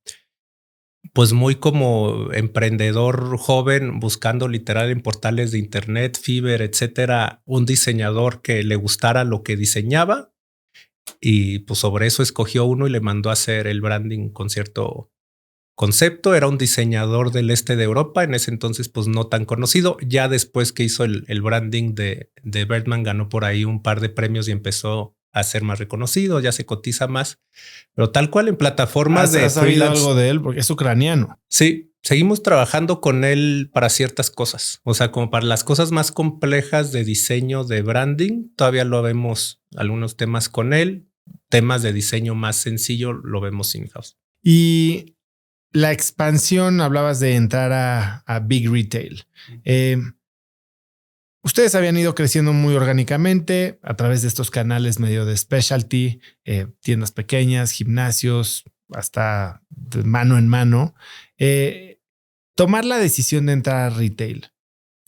Pues muy como emprendedor joven, buscando literal en portales de internet, Fiverr, etcétera, un diseñador que le gustara lo que diseñaba. Y pues sobre eso escogió uno y le mandó a hacer el branding con cierto concepto. Era un diseñador del este de Europa, en ese entonces pues no tan conocido. Ya después que hizo el branding de Birdman, ganó por ahí un par de premios y empezó a ser más reconocido, ya se cotiza más. Pero tal cual en plataformas de freelance. ¿Has sabido algo de él? Porque es ucraniano. Sí, seguimos trabajando con él para ciertas cosas. O sea, como para las cosas más complejas de diseño, de branding, todavía lo vemos algunos temas con él. Temas de diseño más sencillo lo vemos in-house. Y la expansión, hablabas de entrar a Big Retail. Ustedes habían ido creciendo muy orgánicamente a través de estos canales medio de specialty, tiendas pequeñas, gimnasios, hasta de mano en mano. Tomar la decisión de entrar a retail.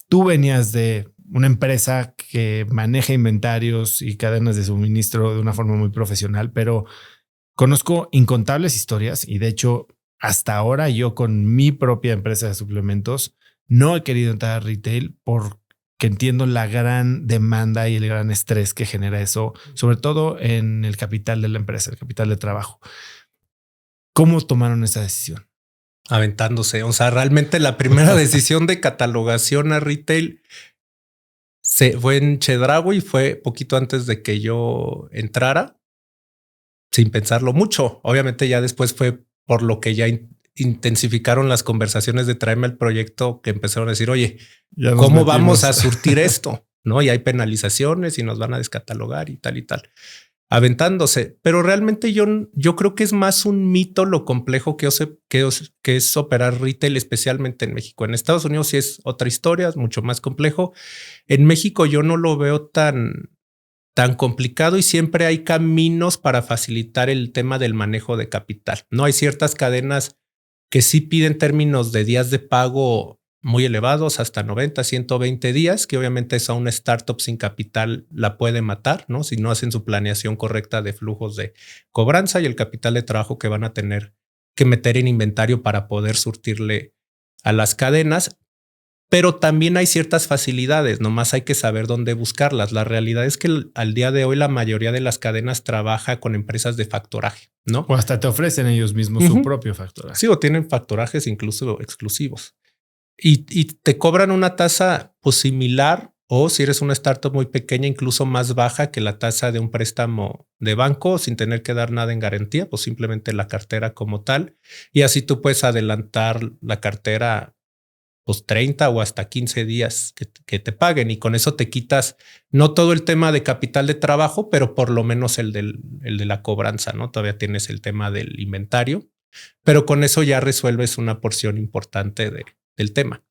Tú venías de una empresa que maneja inventarios y cadenas de suministro de una forma muy profesional, pero conozco incontables historias y de hecho hasta ahora yo con mi propia empresa de suplementos no he querido entrar a retail porque entiendo la gran demanda y el gran estrés que genera eso, sobre todo en el capital de la empresa, el capital de trabajo. ¿Cómo tomaron esa decisión? Aventándose. O sea, realmente la primera decisión de catalogación a retail fue en Chedraui y fue poquito antes de que yo entrara, sin pensarlo mucho. Obviamente ya después fue por lo que ya intensificaron las conversaciones de traerme al proyecto que empezaron a decir, oye, ¿cómo vamos a surtir esto? ¿No? Y hay penalizaciones y nos van a descatalogar y tal. Aventándose. Pero realmente yo creo que es más un mito lo complejo que es operar retail, especialmente en México. En Estados Unidos sí es otra historia, es mucho más complejo. En México yo no lo veo tan complicado y siempre hay caminos para facilitar el tema del manejo de capital. No hay ciertas cadenas que sí piden términos de días de pago muy elevados, hasta 90, 120 días, que obviamente eso a una startup sin capital la puede matar, ¿no? Si no hacen su planeación correcta de flujos de cobranza y el capital de trabajo que van a tener que meter en inventario para poder surtirle a las cadenas. Pero también hay ciertas facilidades, nomás hay que saber dónde buscarlas. La realidad es que al día de hoy la mayoría de las cadenas trabaja con empresas de factoraje, ¿no? O hasta te ofrecen ellos mismos su propio factoraje. Sí, o tienen factorajes incluso exclusivos. Y te cobran una tasa pues similar, o si eres una startup muy pequeña, incluso más baja que la tasa de un préstamo de banco sin tener que dar nada en garantía, pues simplemente la cartera como tal. Y así tú puedes adelantar la cartera pues 30 o hasta 15 días que te paguen y con eso te quitas no todo el tema de capital de trabajo, pero por lo menos el de la cobranza, ¿no? Todavía tienes el tema del inventario, pero con eso ya resuelves una porción importante del tema.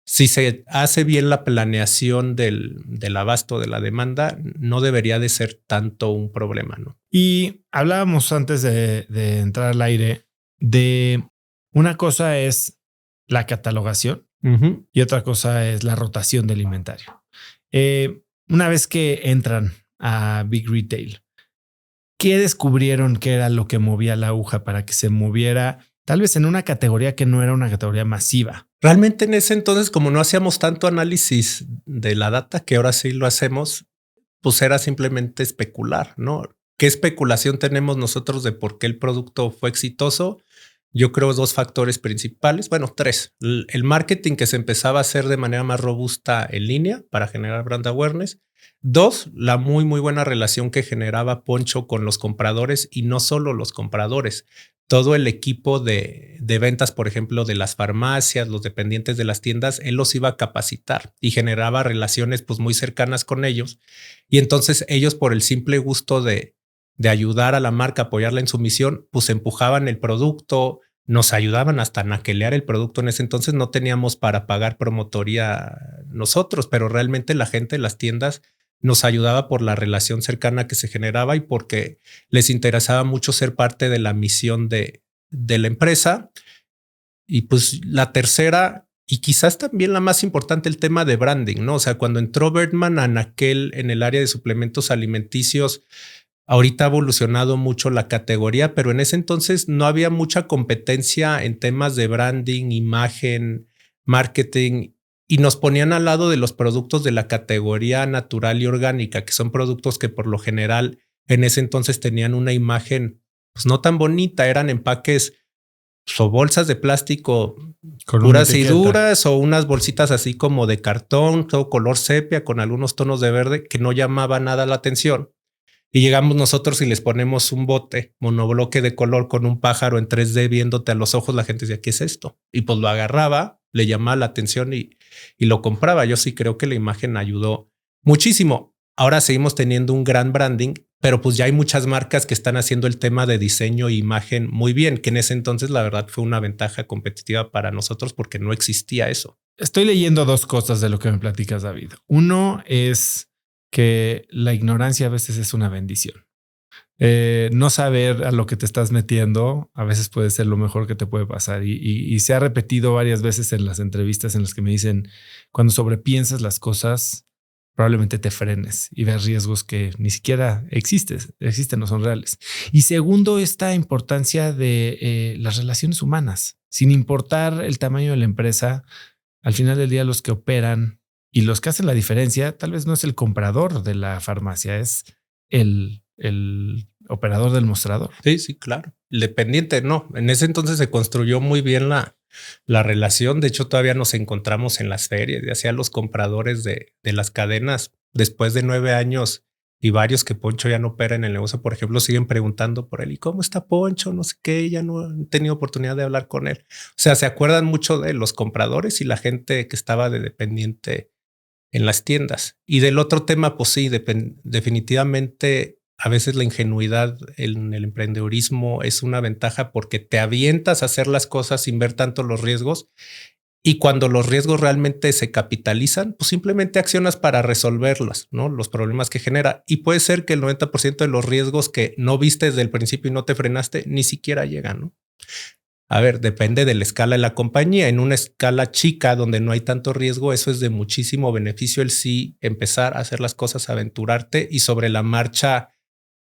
Si se hace bien la planeación del abasto de la demanda, no debería de ser tanto un problema, ¿no? Y hablábamos antes de entrar al aire de una cosa es la catalogación y otra cosa es la rotación del inventario. Una vez que entran a Big Retail, ¿qué descubrieron que era lo que movía la aguja para que se moviera tal vez en una categoría que no era una categoría masiva? Realmente en ese entonces, como no hacíamos tanto análisis de la data, que ahora sí lo hacemos, pues era simplemente especular, ¿no? ¿Qué especulación tenemos nosotros de por qué el producto fue exitoso? Yo creo 2 factores principales, bueno, 3. El marketing que se empezaba a hacer de manera más robusta en línea para generar brand awareness. 2, la muy buena relación que generaba Poncho con los compradores y no solo los compradores. Todo el equipo de ventas, por ejemplo, de las farmacias, los dependientes de las tiendas, él los iba a capacitar y generaba relaciones pues muy cercanas con ellos. Y entonces ellos por el simple gusto de ayudar a la marca, apoyarla en su misión, pues empujaban el producto, nos ayudaban hasta a naquelear el producto. En ese entonces no teníamos para pagar promotoría nosotros, pero realmente la gente de las tiendas nos ayudaba por la relación cercana que se generaba y porque les interesaba mucho ser parte de la misión de la empresa. Y pues la tercera, y quizás también la más importante, el tema de branding, ¿no? O sea, cuando entró Bertman a Anaquel en el área de suplementos alimenticios, ahorita ha evolucionado mucho la categoría, pero en ese entonces no había mucha competencia en temas de branding, imagen, marketing, y nos ponían al lado de los productos de la categoría natural y orgánica, que son productos que por lo general en ese entonces tenían una imagen pues no tan bonita, eran empaques o bolsas de plástico Con una puras y etiqueta. duras o unas bolsitas así como de cartón, todo color sepia con algunos tonos de verde que no llamaba nada la atención. Y llegamos nosotros y les ponemos un bote monobloque de color con un pájaro en 3D viéndote a los ojos. La gente decía, ¿qué es esto? Y pues lo agarraba, le llamaba la atención y lo compraba. Yo sí creo que la imagen ayudó muchísimo. Ahora seguimos teniendo un gran branding, pero pues ya hay muchas marcas que están haciendo el tema de diseño e imagen muy bien, que en ese entonces la verdad fue una ventaja competitiva para nosotros porque no existía eso. Estoy leyendo dos cosas de lo que me platicas, David. Uno es que la ignorancia a veces es una bendición. No saber a lo que te estás metiendo a veces puede ser lo mejor que te puede pasar y se ha repetido varias veces en las entrevistas en las que me dicen cuando sobrepiensas las cosas probablemente te frenes y ves riesgos que ni siquiera existen, no son reales. Y segundo, esta importancia de las relaciones humanas, sin importar el tamaño de la empresa. Al final del día, los que operan y los que hacen la diferencia, tal vez no es el comprador de la farmacia, es el operador del mostrador. Sí, sí, claro. El dependiente, no. En ese entonces se construyó muy bien la relación. De hecho, todavía nos encontramos en las ferias, ya sea los compradores de las cadenas después de 9 años y varios que Poncho ya no opera en el negocio, por ejemplo, siguen preguntando por él. ¿Y cómo está Poncho? No sé qué, ya no han tenido oportunidad de hablar con él. O sea, se acuerdan mucho de los compradores y la gente que estaba de dependiente en las tiendas. Y del otro tema, pues sí, definitivamente a veces la ingenuidad en el emprendedurismo es una ventaja porque te avientas a hacer las cosas sin ver tanto los riesgos. Y cuando los riesgos realmente se capitalizan, pues simplemente accionas para resolverlas, ¿no? Los problemas que genera. Y puede ser que el 90% de los riesgos que no viste desde el principio y no te frenaste, ni siquiera llegan, ¿no? A ver, depende de la escala de la compañía. En una escala chica donde no hay tanto riesgo, eso es de muchísimo beneficio el sí empezar a hacer las cosas, aventurarte y sobre la marcha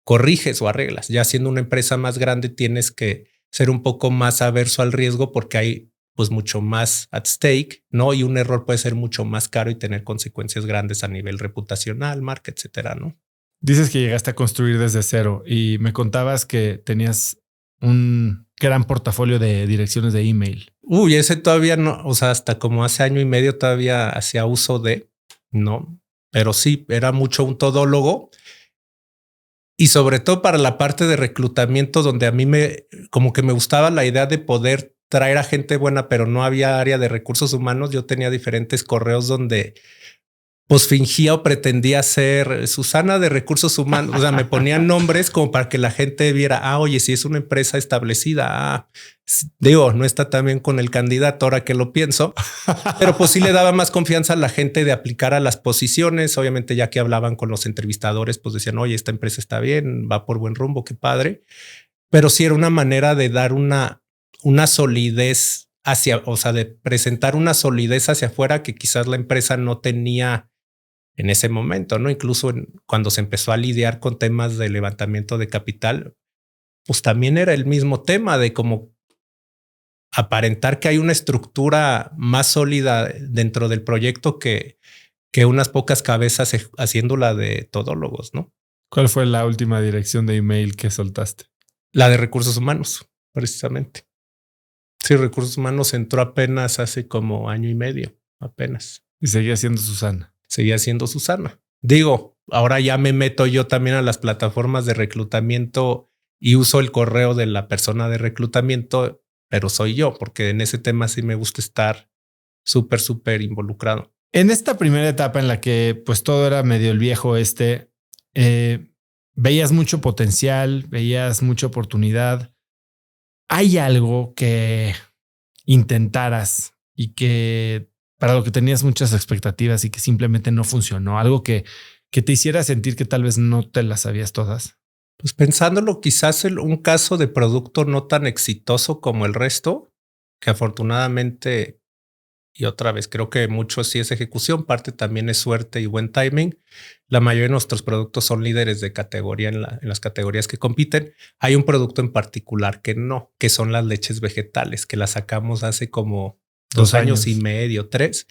corriges o arreglas. Ya siendo una empresa más grande tienes que ser un poco más averso al riesgo porque hay pues mucho más at stake, ¿no? Y un error puede ser mucho más caro y tener consecuencias grandes a nivel reputacional, marca, etcétera, ¿no? Dices que llegaste a construir desde cero y me contabas que tenías un gran portafolio de direcciones de email. Uy, ese todavía no, o sea, hasta como hace año y medio todavía hacía uso de, no, pero sí, era mucho un todólogo. Y sobre todo para la parte de reclutamiento, donde a mí como que me gustaba la idea de poder traer a gente buena, pero no había área de recursos humanos. Yo tenía diferentes correos donde pues fingía o pretendía ser Susana de recursos humanos. O sea, me ponían nombres como para que la gente viera, oye, si es una empresa establecida, digo, no está tan bien con el candidato ahora que lo pienso, pero pues sí le daba más confianza a la gente de aplicar a las posiciones. Obviamente, ya que hablaban con los entrevistadores, pues decían, oye, esta empresa está bien, va por buen rumbo, qué padre. Pero sí era una manera de dar una solidez o sea, de presentar una solidez hacia afuera que quizás la empresa no tenía en ese momento, ¿no? Incluso cuando se empezó a lidiar con temas de levantamiento de capital, pues también era el mismo tema de como aparentar que hay una estructura más sólida dentro del proyecto que unas pocas cabezas haciéndola de todólogos, ¿no? ¿Cuál fue la última dirección de email que soltaste? La de recursos humanos, precisamente. Sí, recursos humanos entró apenas hace como año y medio, apenas. Y seguía siendo Susana. Seguía siendo Susana. Digo, ahora ya me meto yo también a las plataformas de reclutamiento y uso el correo de la persona de reclutamiento, pero soy yo, porque en ese tema sí me gusta estar súper involucrado. En esta primera etapa en la que pues todo era medio el viejo veías mucho potencial, veías mucha oportunidad. ¿Hay algo que intentaras y que para lo que tenías muchas expectativas y que simplemente no funcionó? Algo que te hiciera sentir que tal vez no te las sabías todas. Pues pensándolo, quizás un caso de producto no tan exitoso como el resto, que afortunadamente, y otra vez, creo que mucho sí es ejecución, parte también es suerte y buen timing. La mayoría de nuestros productos son líderes de categoría en las categorías que compiten. Hay un producto en particular que no, que son las leches vegetales, que las sacamos hace como 2 años y medio, 3.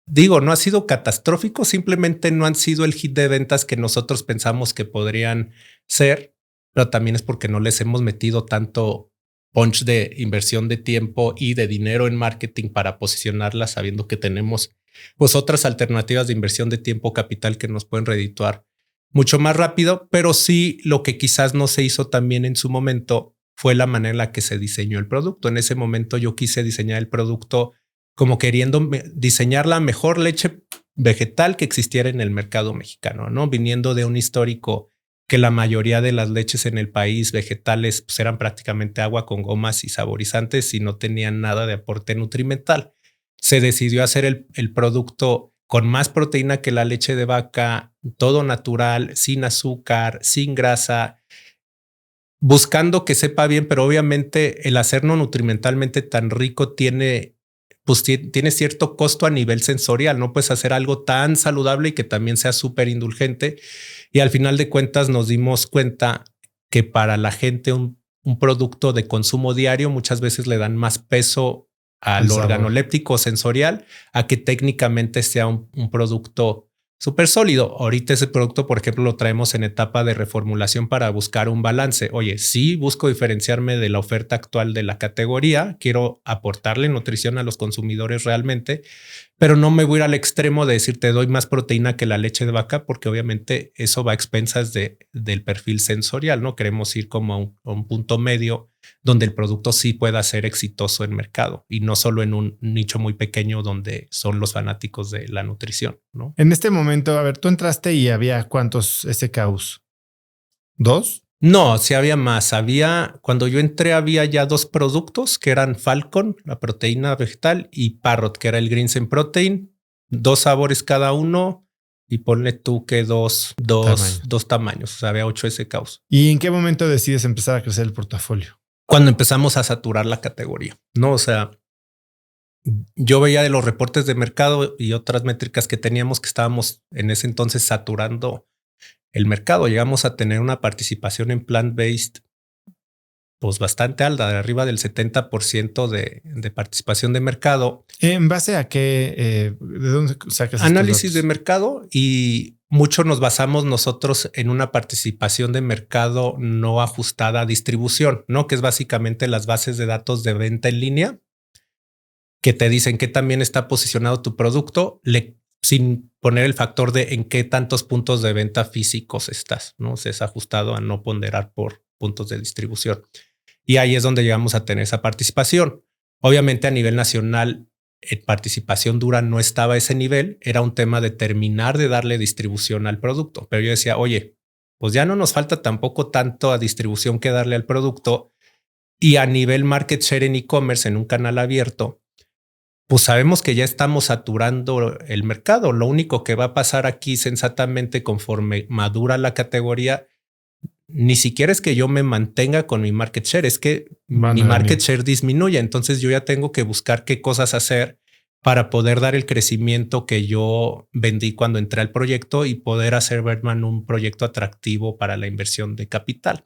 Digo, no ha sido catastrófico, simplemente no han sido el hit de ventas que nosotros pensamos que podrían ser, pero también es porque no les hemos metido tanto punch de inversión de tiempo y de dinero en marketing para posicionarlas, sabiendo que tenemos pues otras alternativas de inversión de tiempo capital que nos pueden redituar mucho más rápido. Pero sí, lo que quizás no se hizo también en su momento fue la manera en la que se diseñó el producto. En ese momento yo quise diseñar el producto como queriendo diseñar la mejor leche vegetal que existiera en el mercado mexicano, ¿no? Viniendo de un histórico que la mayoría de las leches en el país vegetales pues eran prácticamente agua con gomas y saborizantes y no tenían nada de aporte nutrimental. Se decidió hacer el producto con más proteína que la leche de vaca, todo natural, sin azúcar, sin grasa, buscando que sepa bien, pero obviamente el hacerlo nutrimentalmente tan rico tiene cierto costo a nivel sensorial. No puedes hacer algo tan saludable y que también sea súper indulgente. Y al final de cuentas nos dimos cuenta que para la gente un producto de consumo diario muchas veces le dan más peso al organoléptico sensorial a que técnicamente sea un producto súper sólido. Ahorita ese producto, por ejemplo, lo traemos en etapa de reformulación para buscar un balance. Oye, sí busco diferenciarme de la oferta actual de la categoría, quiero aportarle nutrición a los consumidores realmente, pero no me voy a ir al extremo de decir te doy más proteína que la leche de vaca, porque obviamente eso va a expensas del perfil sensorial, ¿no? Queremos ir como a un punto medio donde el producto sí pueda ser exitoso en mercado y no solo en un nicho muy pequeño donde son los fanáticos de la nutrición, ¿no? En este momento, a ver, tú entraste y había ¿cuántos SKUs? ¿2? No, sí había más. Cuando yo entré, había ya 2 productos que eran Falcon, la proteína vegetal, y Parrot, que era el Greensen Protein, 2 sabores cada uno. Y ponle tú que dos tamaños. O sea, había 8 SKUs. ¿Y en qué momento decides empezar a crecer el portafolio? Cuando empezamos a saturar la categoría, ¿no? O sea, yo veía de los reportes de mercado y otras métricas que teníamos que estábamos en ese entonces saturando el mercado. Llegamos a tener una participación en plant-based pues bastante alta, de arriba del 70% de participación de mercado. ¿En base a qué? ¿De dónde sacas análisis de mercado? Y mucho nos basamos nosotros en una participación de mercado no ajustada a distribución, ¿no? Que es básicamente las bases de datos de venta en línea que te dicen que también está posicionado tu producto sin poner el factor de en qué tantos puntos de venta físicos estás, ¿no? Se es ajustado a no ponderar por puntos de distribución. Y ahí es donde llegamos a tener esa participación. Obviamente a nivel nacional, en participación dura no estaba a ese nivel. Era un tema de terminar de darle distribución al producto. Pero yo decía, oye, pues ya no nos falta tampoco tanto a distribución que darle al producto. Y a nivel market share en e-commerce, en un canal abierto, pues sabemos que ya estamos saturando el mercado. Lo único que va a pasar aquí sensatamente conforme madura la categoría, ni siquiera es que yo me mantenga con mi market share, es que mi market share disminuye. Entonces yo ya tengo que buscar qué cosas hacer para poder dar el crecimiento que yo vendí cuando entré al proyecto y poder hacer Birdman un proyecto atractivo para la inversión de capital.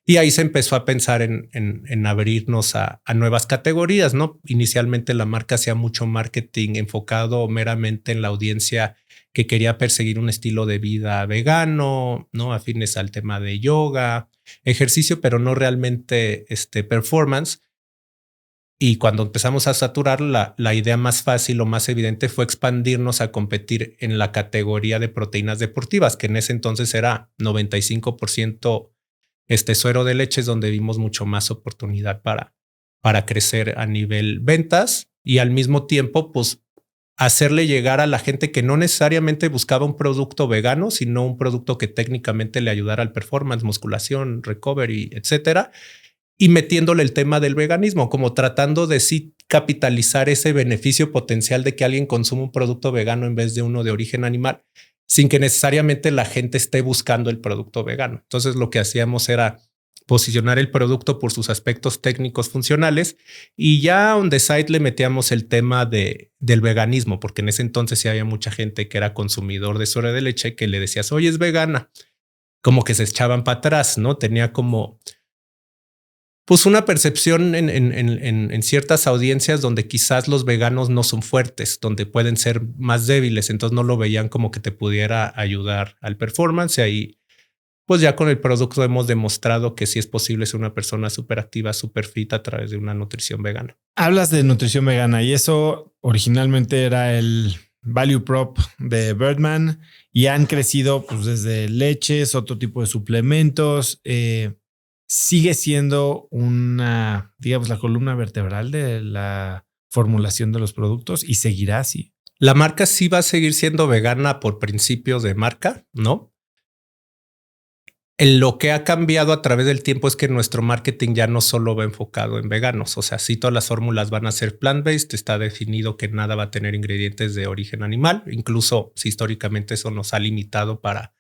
Y ahí se empezó a pensar en abrirnos a nuevas categorías, ¿no? Inicialmente la marca hacía mucho marketing enfocado meramente en la audiencia que quería perseguir un estilo de vida vegano, ¿no? Afines al tema de yoga, ejercicio, pero no realmente performance. Y cuando empezamos a saturar, la idea más fácil o más evidente fue expandirnos a competir en la categoría de proteínas deportivas, que en ese entonces era 95% suero de leches, donde vimos mucho más oportunidad para crecer a nivel ventas y al mismo tiempo, pues hacerle llegar a la gente que no necesariamente buscaba un producto vegano, sino un producto que técnicamente le ayudara al performance, musculación, recovery, etcétera. y metiéndole el tema del veganismo, como tratando de sí capitalizar ese beneficio potencial de que alguien consuma un producto vegano en vez de uno de origen animal, sin que necesariamente la gente esté buscando el producto vegano. Entonces lo que hacíamos era posicionar el producto por sus aspectos técnicos funcionales y ya on the side le metíamos el tema del veganismo, porque en ese entonces sí había mucha gente que era consumidor de suero de leche que le decías, oye, es vegana, como que se echaban para atrás, ¿no? Tenía como pues una percepción en ciertas audiencias donde quizás los veganos no son fuertes, donde pueden ser más débiles, entonces no lo veían como que te pudiera ayudar al performance. Y ahí, pues ya con el producto hemos demostrado que sí es posible ser una persona súper activa, súper fit a través de una nutrición vegana. Hablas de nutrición vegana y eso originalmente era el value prop de Birdman y han crecido pues, desde leches, otro tipo de suplementos. Sigue siendo una, digamos, la columna vertebral de la formulación de los productos y seguirá así. La marca sí va a seguir siendo vegana por principios de marca, ¿no? Lo que ha cambiado a través del tiempo es que nuestro marketing ya no solo va enfocado en veganos. O sea, sí, todas las fórmulas van a ser plant-based. Está definido que nada va a tener ingredientes de origen animal. Incluso si históricamente eso nos ha limitado para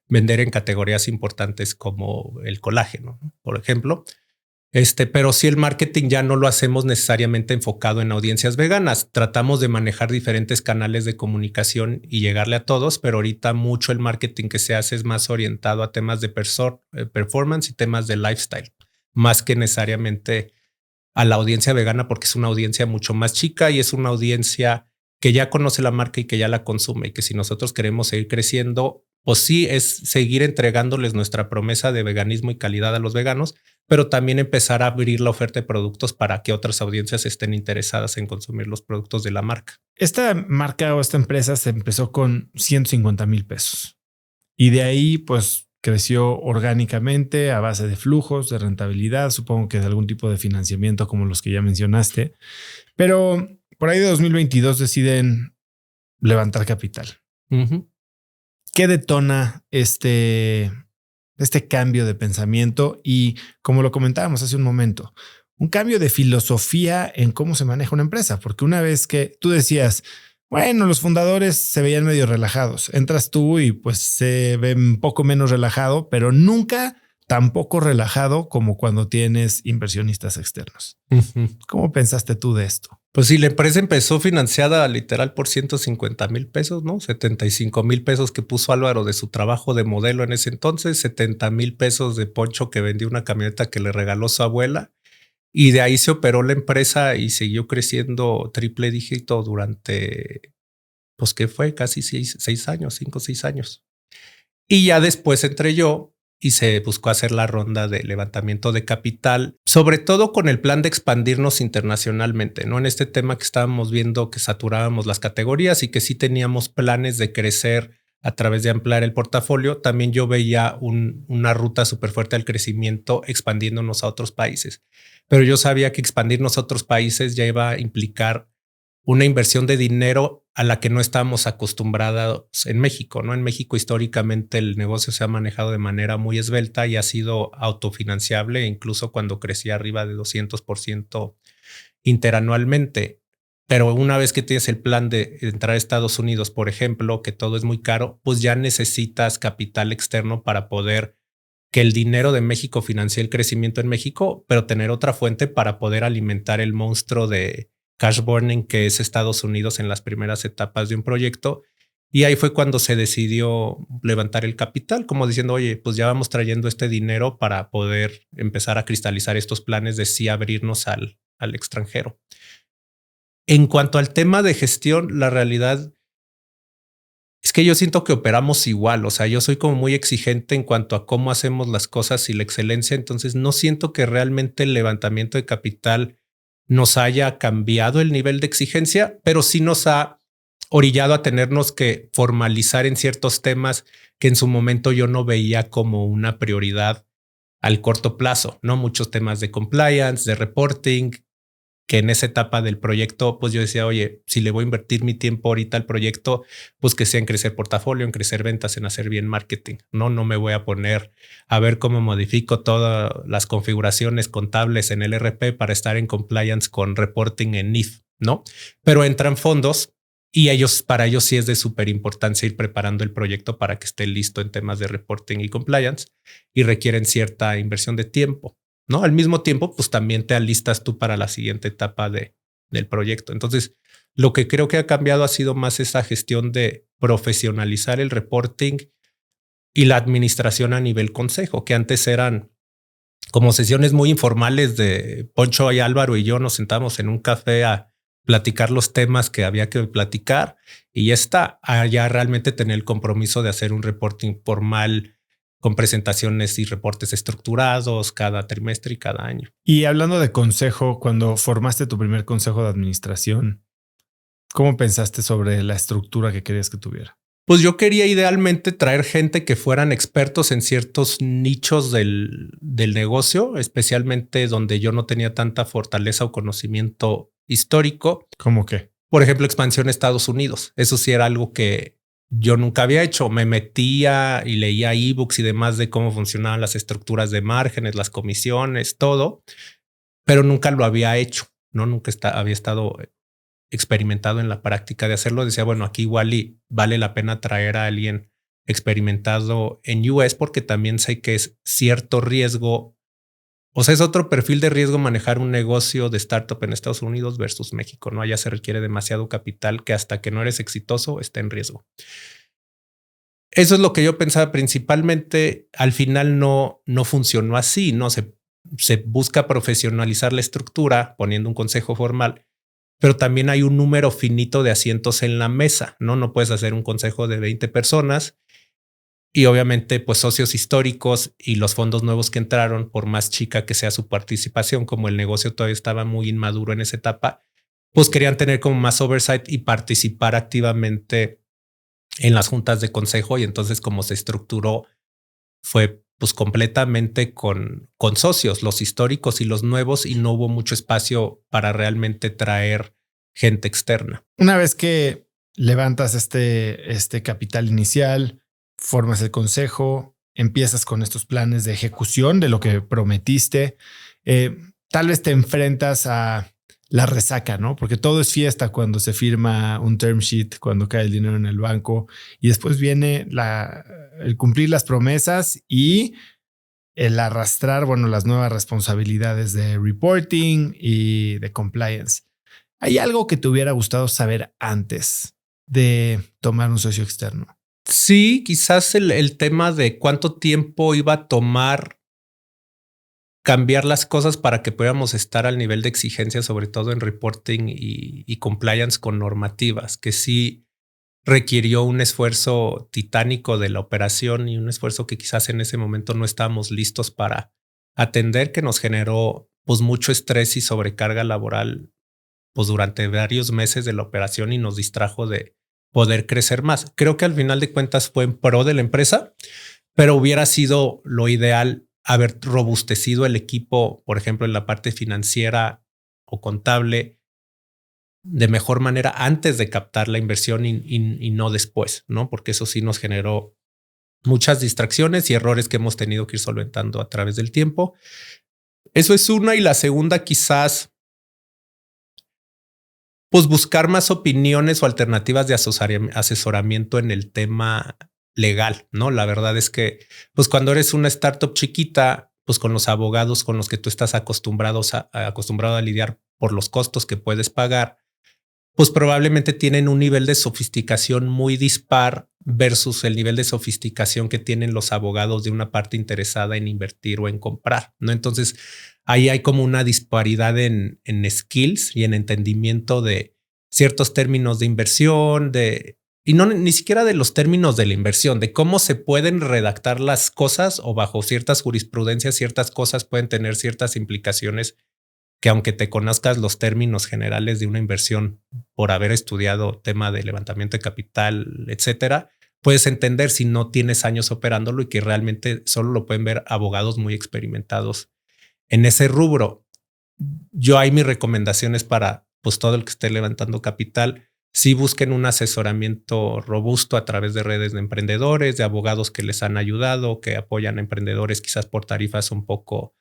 vender en categorías importantes como el colágeno, ¿no? Por ejemplo. Pero sí, el marketing ya no lo hacemos necesariamente enfocado en audiencias veganas. Tratamos de manejar diferentes canales de comunicación y llegarle a todos, pero ahorita mucho el marketing que se hace es más orientado a temas de performance y temas de lifestyle, más que necesariamente a la audiencia vegana, porque es una audiencia mucho más chica y es una audiencia que ya conoce la marca y que ya la consume, y que si nosotros queremos seguir creciendo, pues sí es seguir entregándoles nuestra promesa de veganismo y calidad a los veganos, pero también empezar a abrir la oferta de productos para que otras audiencias estén interesadas en consumir los productos de la marca. Esta marca o esta empresa se empezó con 150,000 pesos y de ahí pues creció orgánicamente a base de flujos, de rentabilidad, supongo que de algún tipo de financiamiento como los que ya mencionaste, pero por ahí de 2022 deciden levantar capital. Uh-huh. ¿Qué detona este cambio de pensamiento? Y como lo comentábamos hace un momento, un cambio de filosofía en cómo se maneja una empresa, porque una vez que tú decías, bueno, los fundadores se veían medio relajados, entras tú y pues se ve un poco menos relajado, pero nunca tan poco relajado como cuando tienes inversionistas externos. Uh-huh. ¿Cómo pensaste tú de esto? Pues sí, la empresa empezó financiada literal por 150,000 pesos, ¿no? 75,000 pesos que puso Álvaro de su trabajo de modelo en ese entonces, 70,000 pesos de Poncho que vendió una camioneta que le regaló su abuela. Y de ahí se operó la empresa y siguió creciendo triple dígito durante, pues que fue casi 6 años, 5 o 6 años. Y ya después entré yo y se buscó hacer la ronda de levantamiento de capital, sobre todo con el plan de expandirnos internacionalmente, ¿no? En este tema que estábamos viendo que saturábamos las categorías y que sí teníamos planes de crecer a través de ampliar el portafolio, también yo veía una ruta súper fuerte al crecimiento expandiéndonos a otros países. Pero yo sabía que expandirnos a otros países ya iba a implicar una inversión de dinero a la que no estábamos acostumbrados en México, ¿no? En México históricamente el negocio se ha manejado de manera muy esbelta y ha sido autofinanciable, incluso cuando crecía arriba de 200% interanualmente. Pero una vez que tienes el plan de entrar a Estados Unidos, por ejemplo, que todo es muy caro, pues ya necesitas capital externo para poder que el dinero de México financie el crecimiento en México, pero tener otra fuente para poder alimentar el monstruo de cash burning que es Estados Unidos en las primeras etapas de un proyecto. Y ahí fue cuando se decidió levantar el capital, como diciendo, oye, pues ya vamos trayendo este dinero para poder empezar a cristalizar estos planes de sí abrirnos al extranjero. En cuanto al tema de gestión, la realidad es que yo siento que operamos igual. O sea, yo soy como muy exigente en cuanto a cómo hacemos las cosas y la excelencia. Entonces no siento que realmente el levantamiento de capital nos haya cambiado el nivel de exigencia, pero sí nos ha orillado a tenernos que formalizar en ciertos temas que en su momento yo no veía como una prioridad al corto plazo, ¿no? Muchos temas de compliance, de reporting, que en esa etapa del proyecto, pues yo decía, oye, si le voy a invertir mi tiempo ahorita al proyecto, pues que sea en crecer portafolio, en crecer ventas, en hacer bien marketing. No me voy a poner a ver cómo modifico todas las configuraciones contables en el ERP para estar en compliance con reporting en NIF, ¿no? Pero entran fondos y para ellos sí es de súper importancia ir preparando el proyecto para que esté listo en temas de reporting y compliance y requieren cierta inversión de tiempo, ¿no? Al mismo tiempo, pues también te alistas tú para la siguiente etapa del proyecto. Entonces, lo que creo que ha cambiado ha sido más esa gestión de profesionalizar el reporting y la administración a nivel consejo, que antes eran como sesiones muy informales de Poncho y Álvaro y yo nos sentamos en un café a platicar los temas que había que platicar y ya está. Ya realmente tener el compromiso de hacer un reporting formal con presentaciones y reportes estructurados cada trimestre y cada año. Y hablando de consejo, cuando formaste tu primer consejo de administración, ¿cómo pensaste sobre la estructura que querías que tuviera? Pues yo quería idealmente traer gente que fueran expertos en ciertos nichos del negocio, especialmente donde yo no tenía tanta fortaleza o conocimiento histórico. ¿Cómo qué? Por ejemplo, expansión a Estados Unidos. Eso sí era algo que yo nunca había hecho. Me metía y leía ebooks y demás de cómo funcionaban las estructuras de márgenes, las comisiones, todo, pero nunca lo había hecho. No, nunca había estado experimentado en la práctica de hacerlo. Decía, bueno, aquí igual y vale la pena traer a alguien experimentado en US porque también sé que es cierto riesgo. O sea, es otro perfil de riesgo manejar un negocio de startup en Estados Unidos versus México, ¿no? Allá se requiere demasiado capital que hasta que no eres exitoso está en riesgo. Eso es lo que yo pensaba principalmente. Al final no funcionó así, ¿no? Se busca profesionalizar la estructura poniendo un consejo formal, pero también hay un número finito de asientos en la mesa, ¿no? No puedes hacer un consejo de 20 personas y obviamente pues socios históricos y los fondos nuevos que entraron, por más chica que sea su participación, como el negocio todavía estaba muy inmaduro en esa etapa, pues querían tener como más oversight y participar activamente en las juntas de consejo y entonces como se estructuró fue pues completamente con socios, los históricos y los nuevos y no hubo mucho espacio para realmente traer gente externa. Una vez que levantas este capital inicial, formas el consejo, empiezas con estos planes de ejecución de lo que prometiste, tal vez te enfrentas a la resaca, ¿no? Porque todo es fiesta cuando se firma un term sheet, cuando cae el dinero en el banco y después viene el cumplir las promesas y el arrastrar, bueno, las nuevas responsabilidades de reporting y de compliance. ¿Hay algo que te hubiera gustado saber antes de tomar un socio externo? Sí, quizás el tema de cuánto tiempo iba a tomar cambiar las cosas para que podamos estar al nivel de exigencia, sobre todo en reporting y compliance con normativas, que sí requirió un esfuerzo titánico de la operación y un esfuerzo que quizás en ese momento no estábamos listos para atender, que nos generó pues mucho estrés y sobrecarga laboral pues durante varios meses de la operación y nos distrajo de poder crecer más. Creo que al final de cuentas fue en pro de la empresa, pero hubiera sido lo ideal haber robustecido el equipo, por ejemplo, en la parte financiera o contable de mejor manera antes de captar la inversión y no después, ¿no? Porque eso sí nos generó muchas distracciones y errores que hemos tenido que ir solventando a través del tiempo. Eso es una. Y la segunda, quizás, pues buscar más opiniones o alternativas de asesoramiento en el tema legal, ¿no? La verdad es que, pues cuando eres una startup chiquita, pues con los abogados con los que tú estás acostumbrado a lidiar por los costos que puedes pagar, pues probablemente tienen un nivel de sofisticación muy dispar versus el nivel de sofisticación que tienen los abogados de una parte interesada en invertir o en comprar, ¿no? Entonces ahí hay como una disparidad en skills y en entendimiento de ciertos términos de inversión, y no ni siquiera de los términos de la inversión, de cómo se pueden redactar las cosas o bajo ciertas jurisprudencias, ciertas cosas pueden tener ciertas implicaciones que aunque te conozcas los términos generales de una inversión por haber estudiado tema de levantamiento de capital, etcétera, puedes entender si no tienes años operándolo y que realmente solo lo pueden ver abogados muy experimentados en ese rubro. yo ahí mi recomendación es para pues todo el que esté levantando capital, sí busquen un asesoramiento robusto a través de redes de emprendedores, de abogados que les han ayudado, que apoyan a emprendedores quizás por tarifas un poco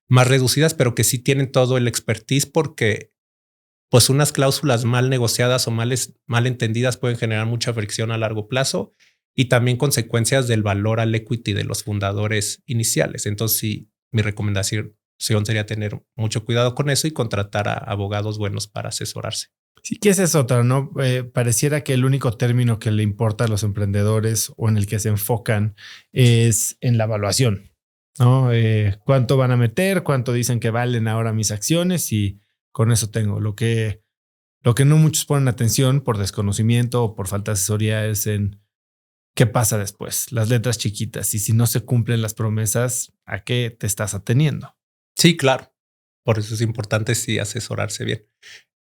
más reducidas, pero que sí tienen todo el expertise, porque pues unas cláusulas mal negociadas o mal entendidas pueden generar mucha fricción a largo plazo y también consecuencias del valor al equity de los fundadores iniciales. Entonces sí, mi recomendación sería tener mucho cuidado con eso y contratar a abogados buenos para asesorarse. Sí, que esa es otra, ¿no? Pareciera que el único término que le importa a los emprendedores o en el que se enfocan es en la evaluación, ¿no? ¿Cuánto van a meter? ¿Cuánto dicen que valen ahora mis acciones? Y con eso tengo. Lo que no muchos ponen atención por desconocimiento o por falta de asesoría es en qué pasa después, las letras chiquitas. Y si no se cumplen las promesas, ¿a qué te estás ateniendo? Sí, claro. Por eso es importante sí asesorarse bien.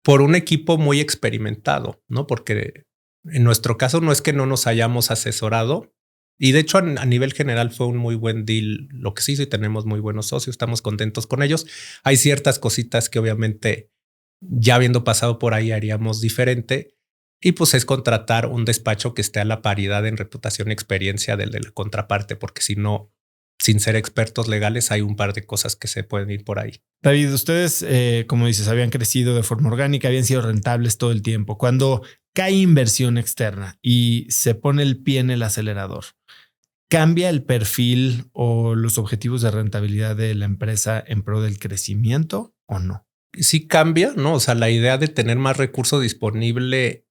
Por un equipo muy experimentado, ¿no? Porque en nuestro caso no es que no nos hayamos asesorado, y de hecho a nivel general fue un muy buen deal lo que se hizo y tenemos muy buenos socios, estamos contentos con ellos. Hay ciertas cositas que obviamente ya habiendo pasado por ahí haríamos diferente, y pues es contratar un despacho que esté a la paridad en reputación y experiencia del de la contraparte, porque si no, sin ser expertos legales, hay un par de cosas que se pueden ir por ahí. David, ustedes, como dices, habían crecido de forma orgánica, habían sido rentables todo el tiempo. Cuando cae inversión externa y se pone el pie en el acelerador, ¿cambia el perfil o los objetivos de rentabilidad de la empresa en pro del crecimiento o no? Sí cambia, ¿no? O sea, la idea de tener más recurso disponible,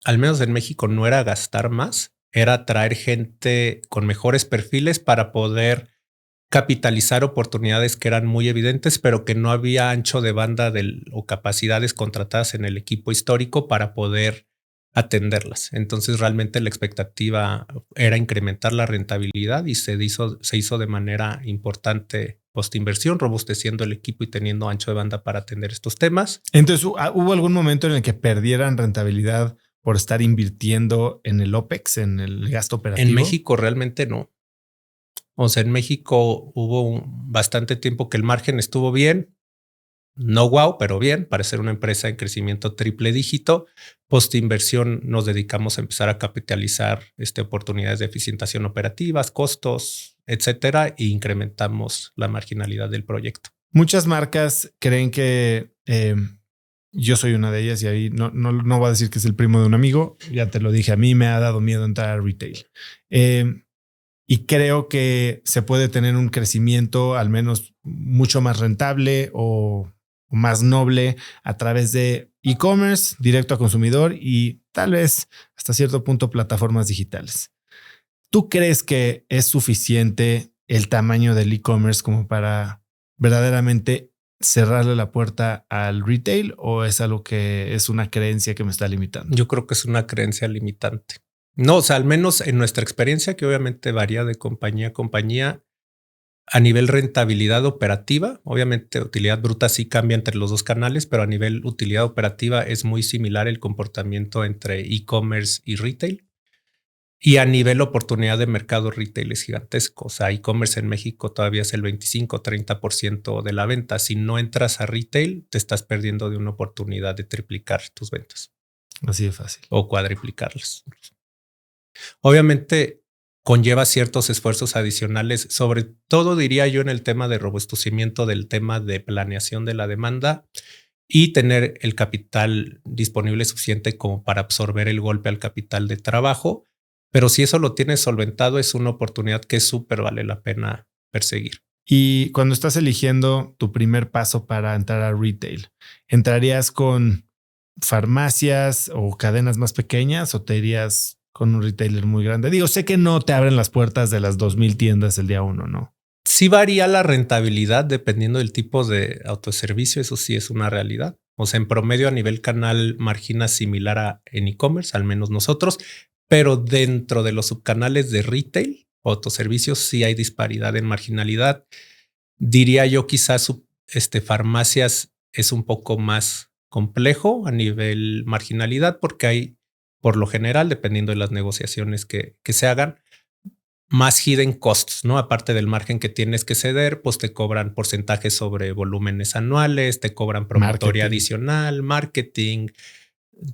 al menos en México, no era gastar más, era traer gente con mejores perfiles para poder capitalizar oportunidades que eran muy evidentes, pero que no había ancho de banda o capacidades contratadas en el equipo histórico para poder atenderlas. Entonces realmente la expectativa era incrementar la rentabilidad y se hizo de manera importante postinversión, robusteciendo el equipo y teniendo ancho de banda para atender estos temas. Entonces, ¿hubo algún momento en el que perdieran rentabilidad por estar invirtiendo en el OPEX, en el gasto operativo? En México realmente no. O sea, en México hubo bastante tiempo que el margen estuvo bien. No wow, pero bien, para ser una empresa en crecimiento triple dígito. Post inversión nos dedicamos a empezar a capitalizar oportunidades de eficientación operativas, costos, etcétera, e incrementamos la marginalidad del proyecto. Muchas marcas creen que yo soy una de ellas y ahí no voy a decir que es el primo de un amigo. Ya te lo dije, a mí me ha dado miedo entrar a retail. Y creo que se puede tener un crecimiento al menos mucho más rentable o más noble a través de e-commerce, directo a consumidor y tal vez hasta cierto punto plataformas digitales. ¿Tú crees que es suficiente el tamaño del e-commerce como para verdaderamente cerrarle la puerta al retail o es algo que es una creencia que me está limitando? Yo creo que es una creencia limitante. No, o sea, al menos en nuestra experiencia, que obviamente varía de compañía a compañía, a nivel rentabilidad operativa, obviamente utilidad bruta sí cambia entre los dos canales, pero a nivel utilidad operativa es muy similar el comportamiento entre e-commerce y retail. Y a nivel oportunidad de mercado, retail es gigantesco. O sea, e-commerce en México todavía es el 25-30% de la venta. Si no entras a retail, te estás perdiendo de una oportunidad de triplicar tus ventas. Así de fácil. O cuadriplicarlas. Obviamente conlleva ciertos esfuerzos adicionales, sobre todo diría yo en el tema de robustecimiento del tema de planeación de la demanda y tener el capital disponible suficiente como para absorber el golpe al capital de trabajo. Pero si eso lo tienes solventado, es una oportunidad que súper vale la pena perseguir. Y cuando estás eligiendo tu primer paso para entrar a retail, ¿entrarías con farmacias o cadenas más pequeñas o te irías con un retailer muy grande? Digo, sé que no te abren las puertas de las 2,000 tiendas el día uno, ¿no? Sí varía la rentabilidad dependiendo del tipo de autoservicio, eso sí es una realidad. O sea, en promedio a nivel canal margina similar a en e-commerce, al menos nosotros, pero dentro de los subcanales de retail, autoservicios, sí hay disparidad en marginalidad. Diría yo quizás farmacias es un poco más complejo a nivel marginalidad porque hay, por lo general, dependiendo de las negociaciones que se hagan, más hidden costs, ¿no? Aparte del margen que tienes que ceder, pues te cobran porcentajes sobre volúmenes anuales, te cobran promotoria adicional, marketing,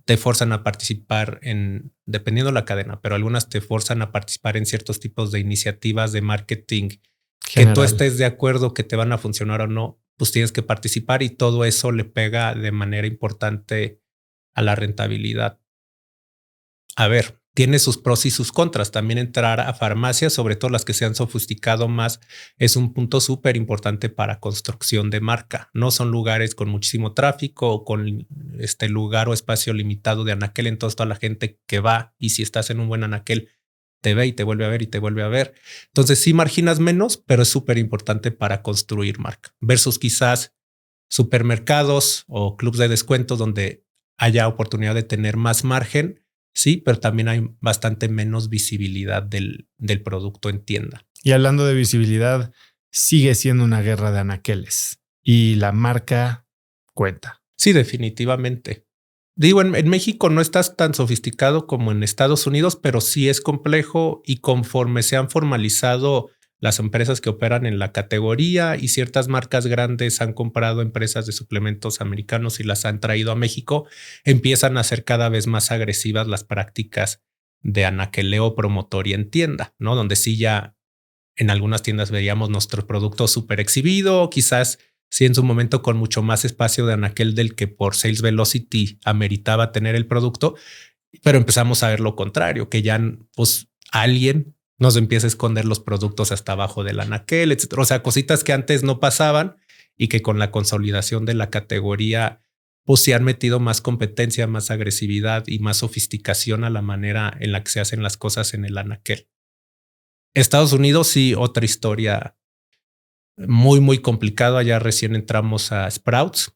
te forzan a participar dependiendo de la cadena, pero algunas te forzan a participar en ciertos tipos de iniciativas de marketing general. Que tú estés de acuerdo que te van a funcionar o no, pues tienes que participar y todo eso le pega de manera importante a la rentabilidad. A ver, tiene sus pros y sus contras. También entrar a farmacias, sobre todo las que se han sofisticado más, es un punto súper importante para construcción de marca. No son lugares con muchísimo tráfico o con lugar o espacio limitado de anaquel. Entonces toda la gente que va, y si estás en un buen anaquel, te ve y te vuelve a ver y te vuelve a ver. Entonces sí marginas menos, pero es súper importante para construir marca. Versus quizás supermercados o clubs de descuentos donde haya oportunidad de tener más margen. Sí, pero también hay bastante menos visibilidad del producto en tienda. Y hablando de visibilidad, sigue siendo una guerra de anaqueles y la marca cuenta. Sí, definitivamente. Digo, en México no estás tan sofisticado como en Estados Unidos, pero sí es complejo y conforme se han formalizado las empresas que operan en la categoría y ciertas marcas grandes han comprado empresas de suplementos americanos y las han traído a México, empiezan a ser cada vez más agresivas las prácticas de anaqueleo promotoria en tienda, ¿no? Donde sí ya en algunas tiendas veríamos nuestro producto súper exhibido, quizás sí en su momento con mucho más espacio de anaquel del que por Sales Velocity ameritaba tener el producto, pero empezamos a ver lo contrario, que ya pues alguien nos empieza a esconder los productos hasta abajo del anaquel, etcétera. O sea, cositas que antes no pasaban y que con la consolidación de la categoría, pues se han metido más competencia, más agresividad y más sofisticación a la manera en la que se hacen las cosas en el anaquel. Estados Unidos sí, otra historia muy, muy complicado. Allá recién entramos a Sprouts.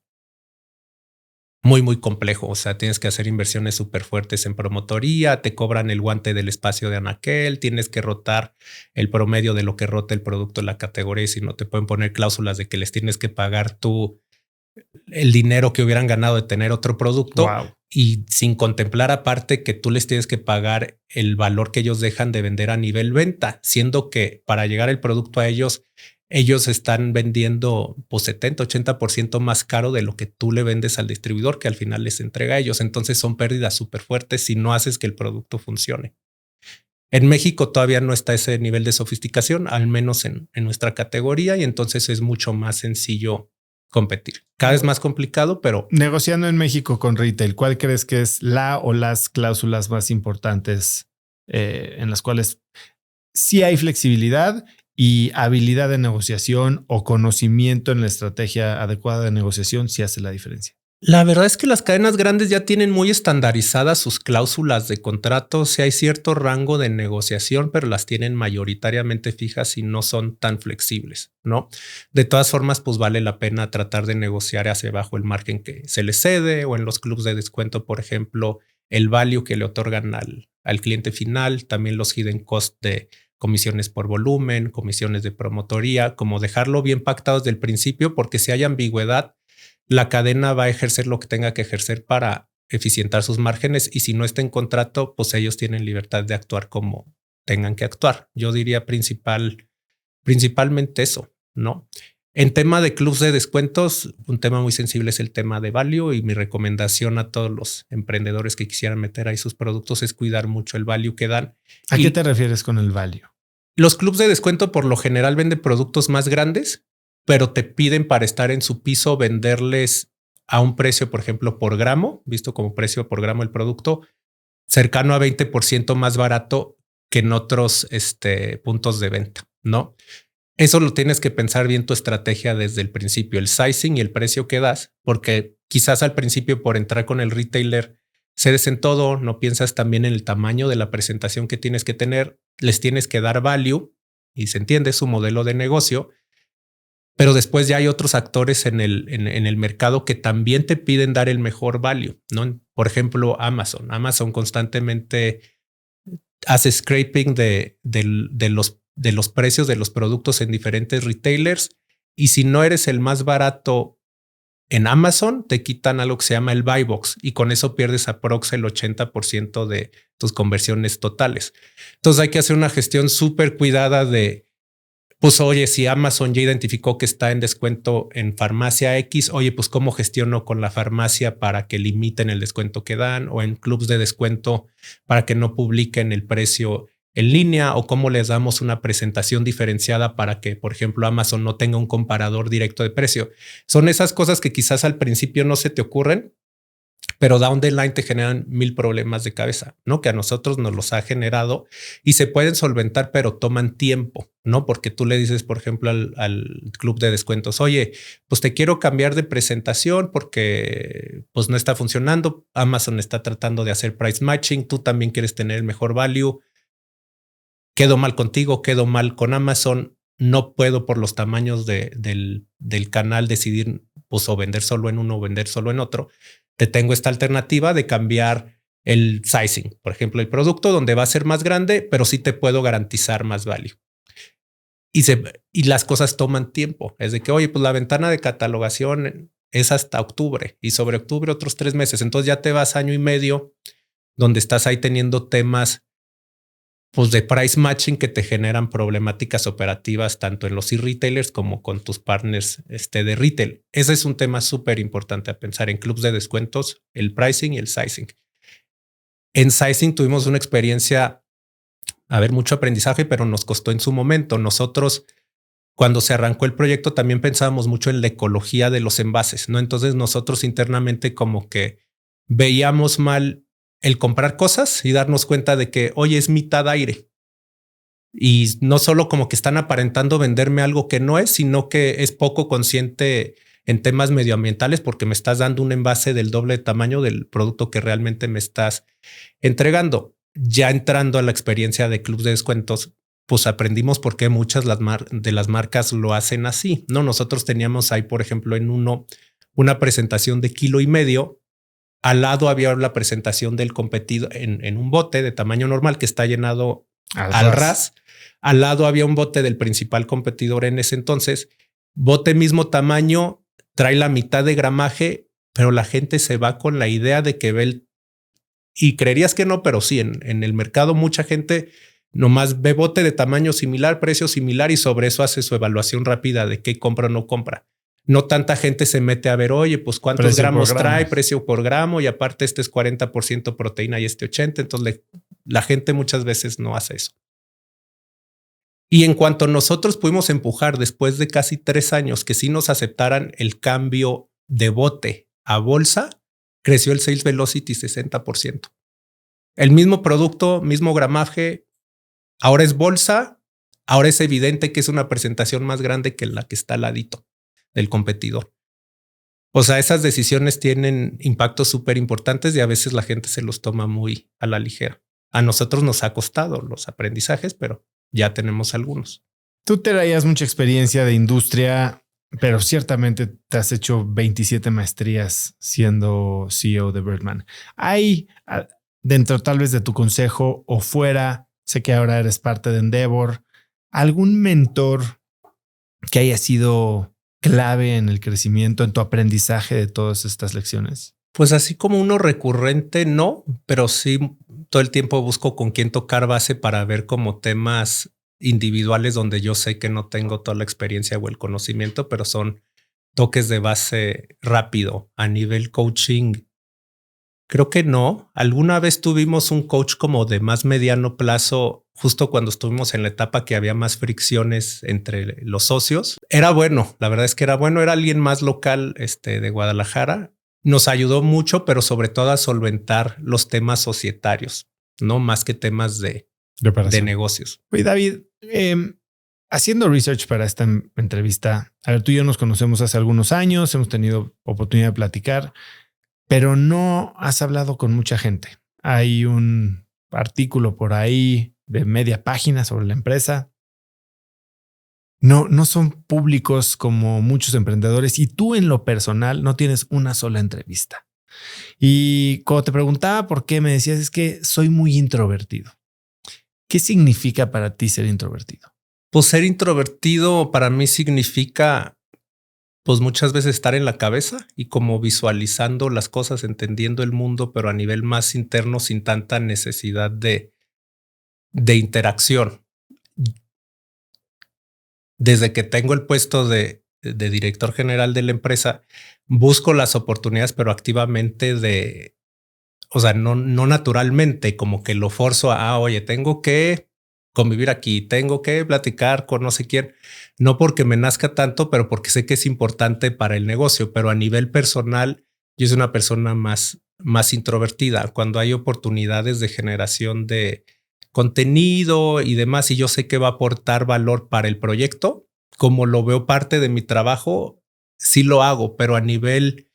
Muy, muy complejo. O sea, tienes que hacer inversiones súper fuertes en promotoría, te cobran el guante del espacio de anaquel, tienes que rotar el promedio de lo que rota el producto en la categoría y si no te pueden poner cláusulas de que les tienes que pagar tú el dinero que hubieran ganado de tener otro producto. Wow. Y sin contemplar aparte que tú les tienes que pagar el valor que ellos dejan de vender a nivel venta, siendo que para llegar el producto a ellos están vendiendo pues 70-80% más caro de lo que tú le vendes al distribuidor que al final les entrega a ellos. Entonces son pérdidas súper fuertes si no haces que el producto funcione. En México todavía no está ese nivel de sofisticación, al menos en nuestra categoría, y entonces es mucho más sencillo competir. Cada vez más complicado, pero... Negociando en México con retail, ¿cuál crees que es la o las cláusulas más importantes en las cuales sí hay flexibilidad y habilidad de negociación o conocimiento en la estrategia adecuada de negociación sí hace la diferencia? La verdad es que las cadenas grandes ya tienen muy estandarizadas sus cláusulas de contrato. Sí hay cierto rango de negociación, pero las tienen mayoritariamente fijas y no son tan flexibles, ¿no? De todas formas, pues vale la pena tratar de negociar hacia abajo el margen que se le cede o en los clubs de descuento, por ejemplo, el value que le otorgan al cliente final, también los hidden cost de comisiones por volumen, comisiones de promotoría, como dejarlo bien pactado desde el principio, porque si hay ambigüedad, la cadena va a ejercer lo que tenga que ejercer para eficientar sus márgenes y si no está en contrato, pues ellos tienen libertad de actuar como tengan que actuar. Yo diría principalmente eso, ¿no? En tema de clubs de descuentos, un tema muy sensible es el tema de value y mi recomendación a todos los emprendedores que quisieran meter ahí sus productos es cuidar mucho el value que dan. ¿A qué te refieres con el value? Los clubs de descuento por lo general venden productos más grandes, pero te piden para estar en su piso venderles a un precio, por ejemplo, por gramo, visto como precio por gramo el producto, cercano a 20% más barato que en otros puntos de venta, ¿no? Eso lo tienes que pensar bien tu estrategia desde el principio, el sizing y el precio que das, porque quizás al principio por entrar con el retailer cedes en todo, no piensas también en el tamaño de la presentación que tienes que tener, les tienes que dar value y se entiende su modelo de negocio. Pero después ya hay otros actores en el mercado que también te piden dar el mejor value, ¿no? Por ejemplo, Amazon. Amazon constantemente hace scraping de los precios de los productos en diferentes retailers. Y si no eres el más barato En Amazon te quitan algo que se llama el buy box y con eso pierdes aprox el 80% de tus conversiones totales. Entonces hay que hacer una gestión súper cuidada de, pues oye, si Amazon ya identificó que está en descuento en farmacia X, oye, pues cómo gestiono con la farmacia para que limiten el descuento que dan, o en clubs de descuento para que no publiquen el precio en línea, o cómo les damos una presentación diferenciada para que, por ejemplo, Amazon no tenga un comparador directo de precio. Son esas cosas que quizás al principio no se te ocurren, pero down the line te generan 1000 problemas de cabeza, ¿no? Que a nosotros nos los ha generado y se pueden solventar, pero toman tiempo, ¿no? Porque tú le dices, por ejemplo, al club de descuentos, oye, pues te quiero cambiar de presentación porque pues no está funcionando. Amazon está tratando de hacer price matching. Tú también quieres tener el mejor value. Quedo mal contigo, quedo mal con Amazon. No puedo por los tamaños del canal decidir pues o vender solo en uno o vender solo en otro. Te tengo esta alternativa de cambiar el sizing, por ejemplo, el producto donde va a ser más grande, pero sí te puedo garantizar más value. Y las cosas toman tiempo. Es de que, oye, pues la ventana de catalogación es hasta octubre y sobre octubre otros 3 meses. Entonces ya te vas año y medio donde estás ahí teniendo temas pues de price matching que te generan problemáticas operativas tanto en los e-retailers como con tus partners de retail. Ese es un tema súper importante a pensar en clubs de descuentos, el pricing y el sizing. En sizing tuvimos una experiencia, mucho aprendizaje, pero nos costó en su momento. Nosotros, cuando se arrancó el proyecto, también pensábamos mucho en la ecología de los envases, ¿no? Entonces nosotros internamente como que veíamos mal el comprar cosas y darnos cuenta de que, oye, es mitad aire. Y no solo como que están aparentando venderme algo que no es, sino que es poco consciente en temas medioambientales porque me estás dando un envase del doble de tamaño del producto que realmente me estás entregando. Ya entrando a la experiencia de clubs de descuentos, pues aprendimos por qué muchas de las marcas lo hacen así. No, nosotros teníamos ahí, por ejemplo, en una presentación de 1.5 kilos. Al lado había la presentación del competidor en un bote de tamaño normal que está llenado al ras. Al lado había un bote del principal competidor en ese entonces. Bote mismo tamaño, trae la mitad de gramaje, pero la gente se va con la idea de que ve y creerías que no, pero sí, en el mercado mucha gente nomás ve bote de tamaño similar, precio similar y sobre eso hace su evaluación rápida de qué compra o no compra. No tanta gente se mete a ver, oye, pues cuántos precio gramos trae, precio por gramo, y aparte este es 40% proteína y este 80%. Entonces la gente muchas veces no hace eso. Y en cuanto nosotros pudimos empujar después de casi 3 años que sí nos aceptaran el cambio de bote a bolsa, creció el sales velocity 60%. El mismo producto, mismo gramaje, ahora es bolsa, ahora es evidente que es una presentación más grande que la que está al ladito del competidor. O sea, esas decisiones tienen impactos súper importantes y a veces la gente se los toma muy a la ligera. A nosotros nos ha costado los aprendizajes, pero ya tenemos algunos. Tú traías mucha experiencia de industria, pero ciertamente te has hecho 27 maestrías siendo CEO de Birdman. ¿Hay dentro tal vez de tu consejo o fuera, sé que ahora eres parte de Endeavor, algún mentor que haya sido clave en el crecimiento, en tu aprendizaje de todas estas lecciones? Pues así como uno recurrente, no, pero sí todo el tiempo busco con quién tocar base para ver como temas individuales donde yo sé que no tengo toda la experiencia o el conocimiento, pero son toques de base rápido. A nivel coaching, creo que no. Alguna vez tuvimos un coach como de más mediano plazo, justo cuando estuvimos en la etapa que había más fricciones entre los socios. Era bueno, la verdad es que era bueno. Era alguien más local de Guadalajara. Nos ayudó mucho, pero sobre todo a solventar los temas societarios, no más que temas de negocios. Oye, David, haciendo research para esta entrevista, a ver, tú y yo nos conocemos hace algunos años, hemos tenido oportunidad de platicar, pero no has hablado con mucha gente. Hay un artículo por ahí de media página sobre la empresa. No son públicos como muchos emprendedores y tú en lo personal no tienes una sola entrevista. Y cuando te preguntaba por qué, me decías es que soy muy introvertido. ¿Qué significa para ti ser introvertido? Pues ser introvertido para mí significa pues muchas veces estar en la cabeza y como visualizando las cosas, entendiendo el mundo, pero a nivel más interno, sin tanta necesidad de interacción. Desde que tengo el puesto de director general de la empresa, busco las oportunidades, pero activamente o sea, no naturalmente, como que lo forzo oye, tengo que convivir aquí, tengo que platicar con no sé quién, no porque me nazca tanto, pero porque sé que es importante para el negocio, pero a nivel personal, yo soy una persona más introvertida. Cuando hay oportunidades de generación de contenido y demás, y yo sé que va a aportar valor para el proyecto, como lo veo parte de mi trabajo, sí lo hago, pero a nivel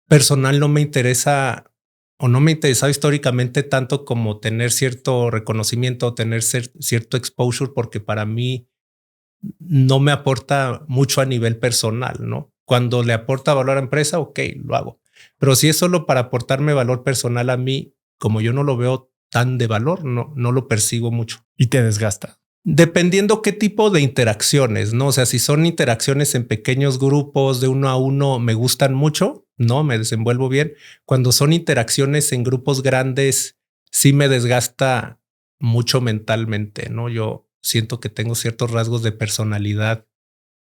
personal no me interesa o no me ha interesado históricamente tanto como tener cierto reconocimiento o tener cierto exposure, porque para mí no me aporta mucho a nivel personal, ¿no? Cuando le aporta valor a la empresa, ok, lo hago. Pero si es solo para aportarme valor personal a mí, como yo no lo veo tan de valor, no lo persigo mucho. Y te desgasta. Dependiendo qué tipo de interacciones, ¿no? O sea, si son interacciones en pequeños grupos de uno a uno, me gustan mucho, ¿no? Me desenvuelvo bien. Cuando son interacciones en grupos grandes, sí me desgasta mucho mentalmente, ¿no? Yo siento que tengo ciertos rasgos de personalidad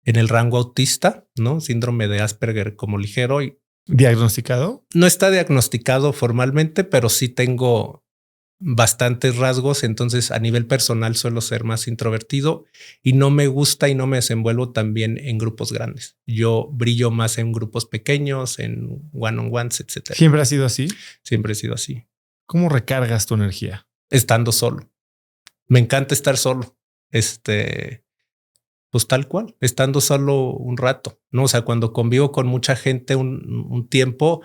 en el rango autista, ¿no? Síndrome de Asperger como ligero. Y ¿Diagnosticado? no está diagnosticado formalmente, pero sí tengo bastantes rasgos. Entonces a nivel personal suelo ser más introvertido y no me gusta y no me desenvuelvo también en grupos grandes. Yo brillo más en grupos pequeños, en one-on-ones, etcétera. ¿Siempre ha sido así? Siempre he sido así. ¿Cómo recargas tu energía? Estando solo. Me encanta estar solo. Pues tal cual, estando solo un rato, ¿no? O sea, cuando convivo con mucha gente un tiempo,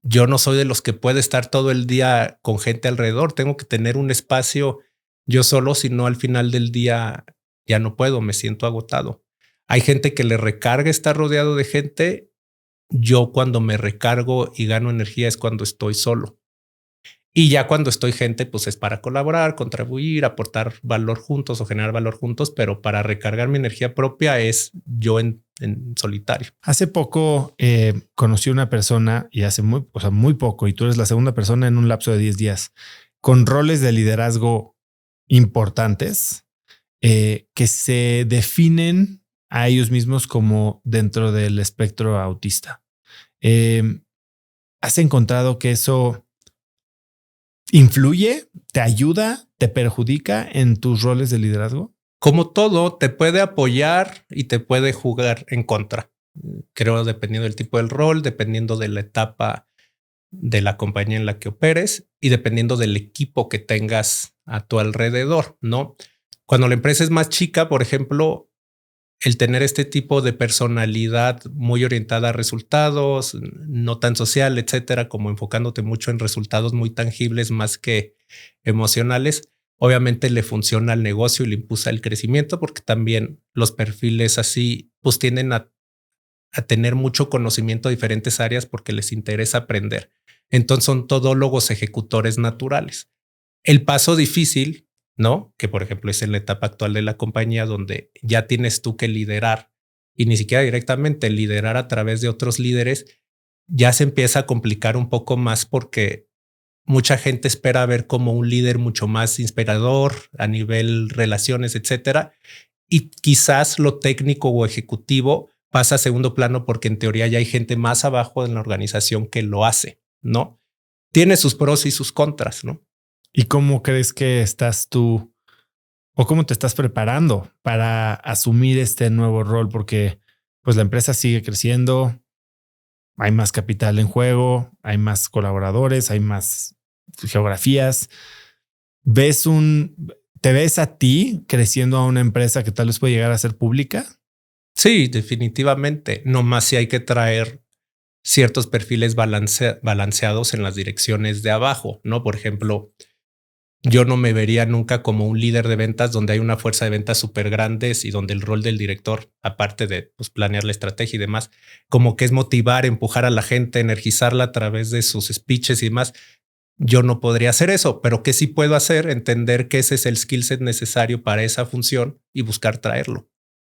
yo no soy de los que puede estar todo el día con gente alrededor. Tengo que tener un espacio yo solo, si no al final del día ya no puedo, me siento agotado. Hay gente que le recarga estar rodeado de gente. Yo cuando me recargo y gano energía es cuando estoy solo. Y ya cuando estoy gente, pues es para colaborar, contribuir, aportar valor juntos o generar valor juntos, pero para recargar mi energía propia es yo en solitario. Hace poco conocí a una persona y muy poco, y tú eres la segunda persona en un lapso de 10 días con roles de liderazgo importantes que se definen a ellos mismos como dentro del espectro autista. ¿Has encontrado que eso influye, te ayuda, te perjudica en tus roles de liderazgo? Como todo, te puede apoyar y te puede jugar en contra. Creo dependiendo del tipo del rol, dependiendo de la etapa de la compañía en la que operes y dependiendo del equipo que tengas a tu alrededor, ¿no? Cuando la empresa es más chica, por ejemplo, el tener este tipo de personalidad muy orientada a resultados, no tan social, etcétera, como enfocándote mucho en resultados muy tangibles más que emocionales, obviamente le funciona al negocio y le impulsa el crecimiento, porque también los perfiles así pues tienden a tener mucho conocimiento de diferentes áreas porque les interesa aprender. Entonces son todólogos ejecutores naturales. El paso difícil, ¿no? Que por ejemplo es en la etapa actual de la compañía donde ya tienes tú que liderar y ni siquiera directamente liderar a través de otros líderes, ya se empieza a complicar un poco más porque mucha gente espera ver como un líder mucho más inspirador a nivel relaciones, etcétera. Y quizás lo técnico o ejecutivo pasa a segundo plano porque en teoría ya hay gente más abajo en la organización que lo hace, ¿no? Tiene sus pros y sus contras, ¿no? ¿Y cómo crees que estás tú o cómo te estás preparando para asumir este nuevo rol? Porque pues la empresa sigue creciendo, hay más capital en juego, hay más colaboradores, hay más geografías. ¿Te ves a ti creciendo a una empresa que tal vez puede llegar a ser pública? Sí, definitivamente. No más si hay que traer ciertos perfiles balanceados en las direcciones de abajo, ¿no? Por ejemplo, yo no me vería nunca como un líder de ventas donde hay una fuerza de ventas súper grandes y donde el rol del director, aparte de pues, planear la estrategia y demás, como que es motivar, empujar a la gente, energizarla a través de sus speeches y demás. Yo no podría hacer eso, pero ¿qué sí puedo hacer? Entender que ese es el skill set necesario para esa función y buscar traerlo.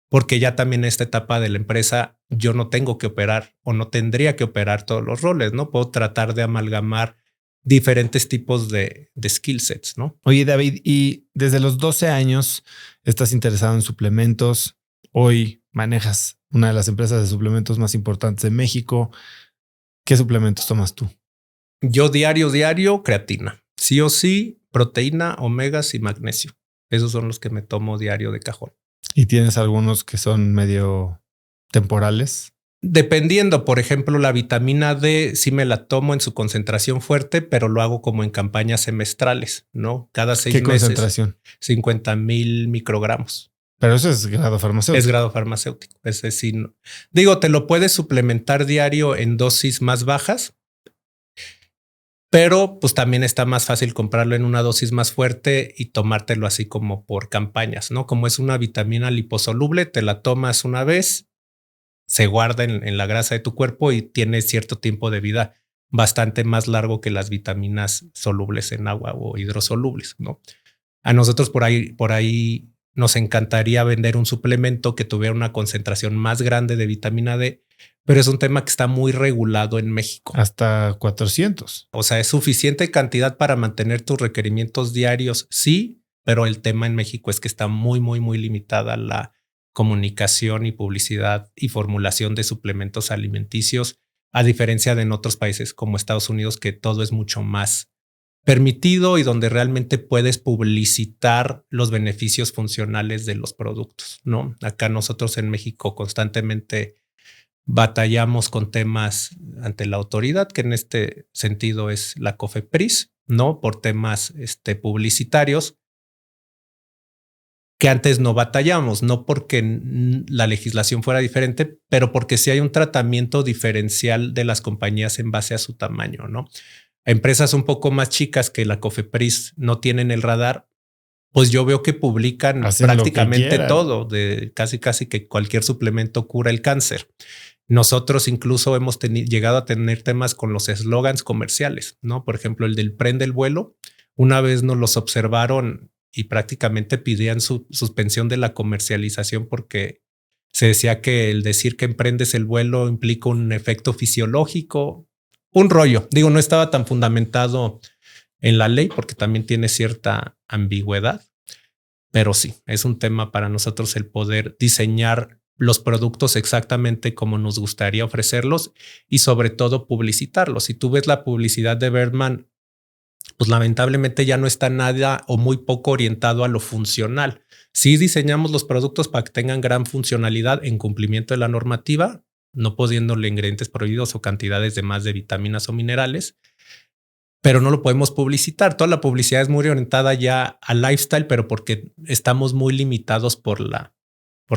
porque ya también en esta etapa de la empresa yo no tengo que operar o no tendría que operar todos los roles, ¿no? Puedo tratar de amalgamar diferentes tipos de skill sets, ¿no? Oye, David, y desde los 12 años estás interesado en suplementos. Hoy manejas una de las empresas de suplementos más importantes de México. ¿Qué suplementos tomas tú? Yo diario, creatina. Sí o sí, proteína, omegas y magnesio. Esos son los que me tomo diario de cajón. ¿Y tienes algunos que son medio temporales? Dependiendo, por ejemplo, la vitamina D sí me la tomo en su concentración fuerte, pero lo hago como en campañas semestrales, ¿no? Cada 6 meses. ¿Qué concentración? 50,000 microgramos. Pero eso es grado farmacéutico. Es grado farmacéutico. Ese sí. No. Digo, te lo puedes suplementar diario en dosis más bajas, pero pues también está más fácil comprarlo en una dosis más fuerte y tomártelo así como por campañas, ¿no? Como es una vitamina liposoluble, te la tomas una vez, se guarda en la grasa de tu cuerpo y tiene cierto tiempo de vida bastante más largo que las vitaminas solubles en agua o hidrosolubles, ¿no? A nosotros por ahí nos encantaría vender un suplemento que tuviera una concentración más grande de vitamina D, pero es un tema que está muy regulado en México. Hasta 400. O sea, es suficiente cantidad para mantener tus requerimientos diarios, sí, pero el tema en México es que está muy limitada la comunicación y publicidad y formulación de suplementos alimenticios, a diferencia de en otros países como Estados Unidos, que todo es mucho más permitido y donde realmente puedes publicitar los beneficios funcionales de los productos, ¿no? Acá nosotros en México constantemente batallamos con temas ante la autoridad, que en este sentido es la COFEPRIS, ¿no? Por temas publicitarios, que antes no batallamos, no porque la legislación fuera diferente, pero porque sí hay un tratamiento diferencial de las compañías en base a su tamaño, ¿no? Empresas un poco más chicas que la COFEPRIS no tienen el radar, pues yo veo que publican prácticamente todo, de casi que cualquier suplemento cura el cáncer. Nosotros incluso hemos llegado a tener temas con los eslogans comerciales, ¿no? Por ejemplo, el del prende el vuelo. Una vez nos los observaron y prácticamente pidían su suspensión de la comercialización porque se decía que el decir que emprendes el vuelo implica un efecto fisiológico, un rollo. Digo, no estaba tan fundamentado en la ley porque también tiene cierta ambigüedad, pero sí, es un tema para nosotros el poder diseñar los productos exactamente como nos gustaría ofrecerlos y sobre todo publicitarlos. Si tú ves la publicidad de Birdman, pues lamentablemente ya no está nada o muy poco orientado a lo funcional. Sí diseñamos los productos para que tengan gran funcionalidad en cumplimiento de la normativa, no poniéndole ingredientes prohibidos o cantidades de más de vitaminas o minerales, pero no lo podemos publicitar. Toda la publicidad es muy orientada ya al lifestyle, pero porque estamos muy limitados por la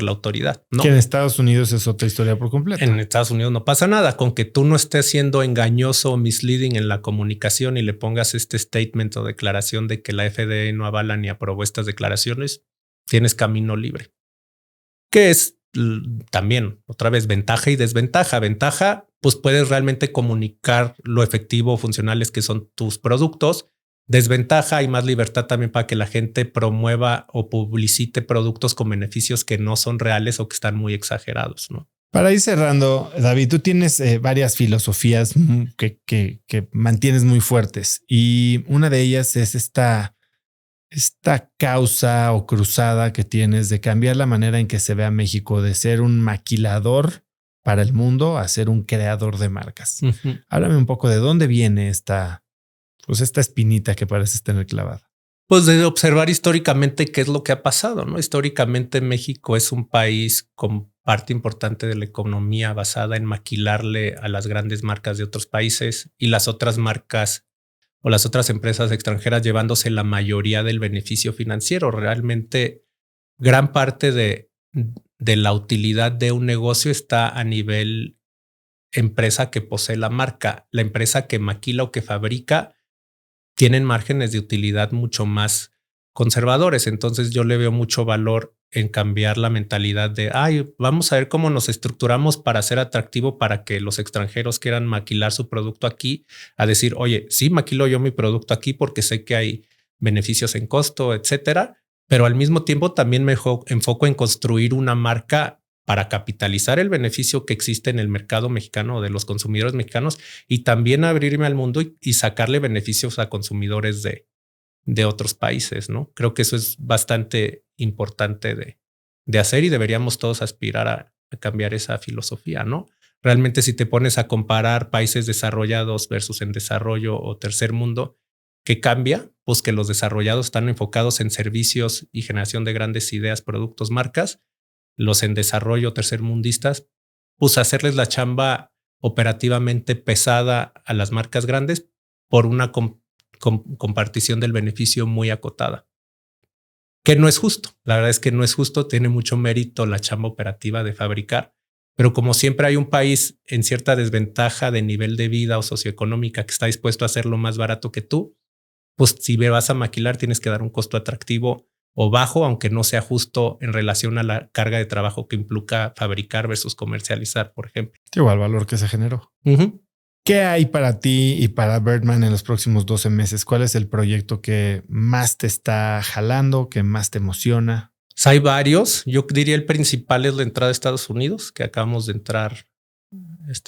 autoridad, ¿no? Que en Estados Unidos es otra historia por completo. En Estados Unidos no pasa nada. Con que tú no estés siendo engañoso o misleading en la comunicación y le pongas este statement o declaración de que la FDA no avala ni aprobó estas declaraciones, tienes camino libre. Que es también, otra vez, ventaja y desventaja. Ventaja, pues puedes realmente comunicar lo efectivo o funcionales que son tus productos. Desventaja, hay más libertad también para que la gente promueva o publicite productos con beneficios que no son reales o que están muy exagerados, ¿no? Para ir cerrando, David, tú tienes varias filosofías que mantienes muy fuertes y una de ellas es esta causa o cruzada que tienes de cambiar la manera en que se ve a México, de ser un maquilador para el mundo a ser un creador de marcas. Uh-huh. Háblame un poco de dónde viene esta espinita que pareces tener clavada. Pues de observar históricamente qué es lo que ha pasado, ¿no? Históricamente México es un país con parte importante de la economía basada en maquilarle a las grandes marcas de otros países y las otras marcas o las otras empresas extranjeras llevándose la mayoría del beneficio financiero. Realmente gran parte de la utilidad de un negocio está a nivel empresa que posee la marca. La empresa que maquila o que fabrica tienen márgenes de utilidad mucho más conservadores. Entonces yo le veo mucho valor en cambiar la mentalidad de vamos a ver cómo nos estructuramos para ser atractivo para que los extranjeros quieran maquilar su producto aquí, a decir, oye, sí maquilo yo mi producto aquí porque sé que hay beneficios en costo, etcétera, pero al mismo tiempo también me enfoco en construir una marca para capitalizar el beneficio que existe en el mercado mexicano de los consumidores mexicanos y también abrirme al mundo y sacarle beneficios a consumidores de otros países, ¿no? Creo que eso es bastante importante de hacer y deberíamos todos aspirar a cambiar esa filosofía, ¿no? Realmente si te pones a comparar países desarrollados versus en desarrollo o tercer mundo, ¿qué cambia? Pues que los desarrollados están enfocados en servicios y generación de grandes ideas, productos, marcas. Los en desarrollo tercermundistas, pues hacerles la chamba operativamente pesada a las marcas grandes por una compartición del beneficio muy acotada. Que no es justo. La verdad es que no es justo. Tiene mucho mérito la chamba operativa de fabricar. Pero como siempre hay un país en cierta desventaja de nivel de vida o socioeconómica que está dispuesto a hacerlo más barato que tú, pues si vas a maquilar tienes que dar un costo atractivo o bajo, aunque no sea justo en relación a la carga de trabajo que implica fabricar versus comercializar, por ejemplo. Igual valor que se generó. ¿Qué hay para ti y para Birdman en los próximos 12 meses? ¿Cuál es el proyecto que más te está jalando, que más te emociona? Hay varios. Yo diría el principal es la entrada a Estados Unidos, que acabamos de entrar